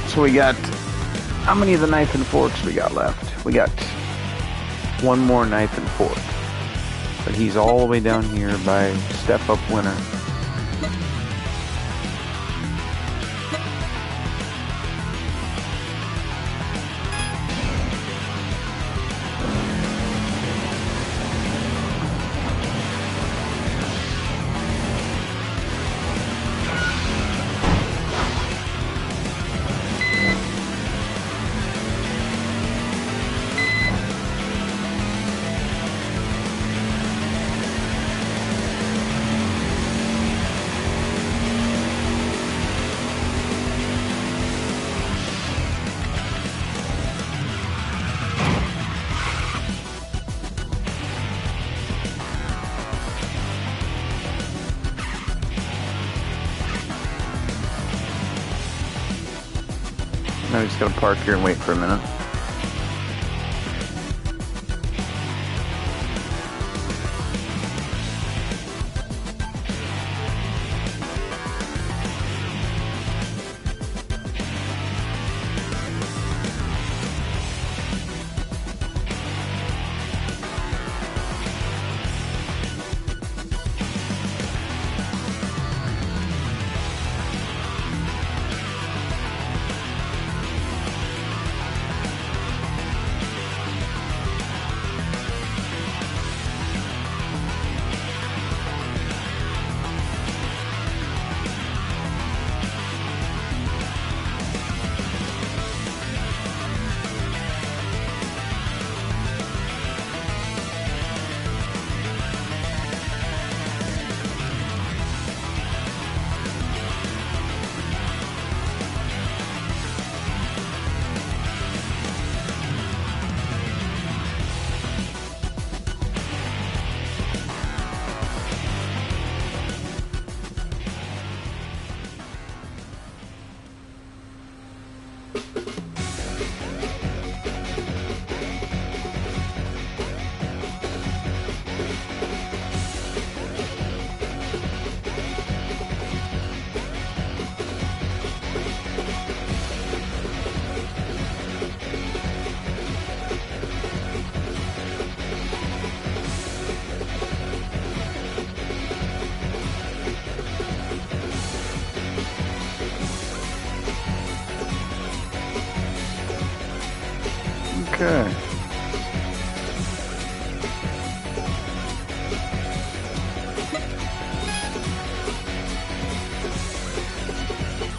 So we got, how many of the knife and forks we got left? We got one more knife and fork. But he's all the way down here by Step Up Winner. Now we just gotta park here and wait for a minute. Okay.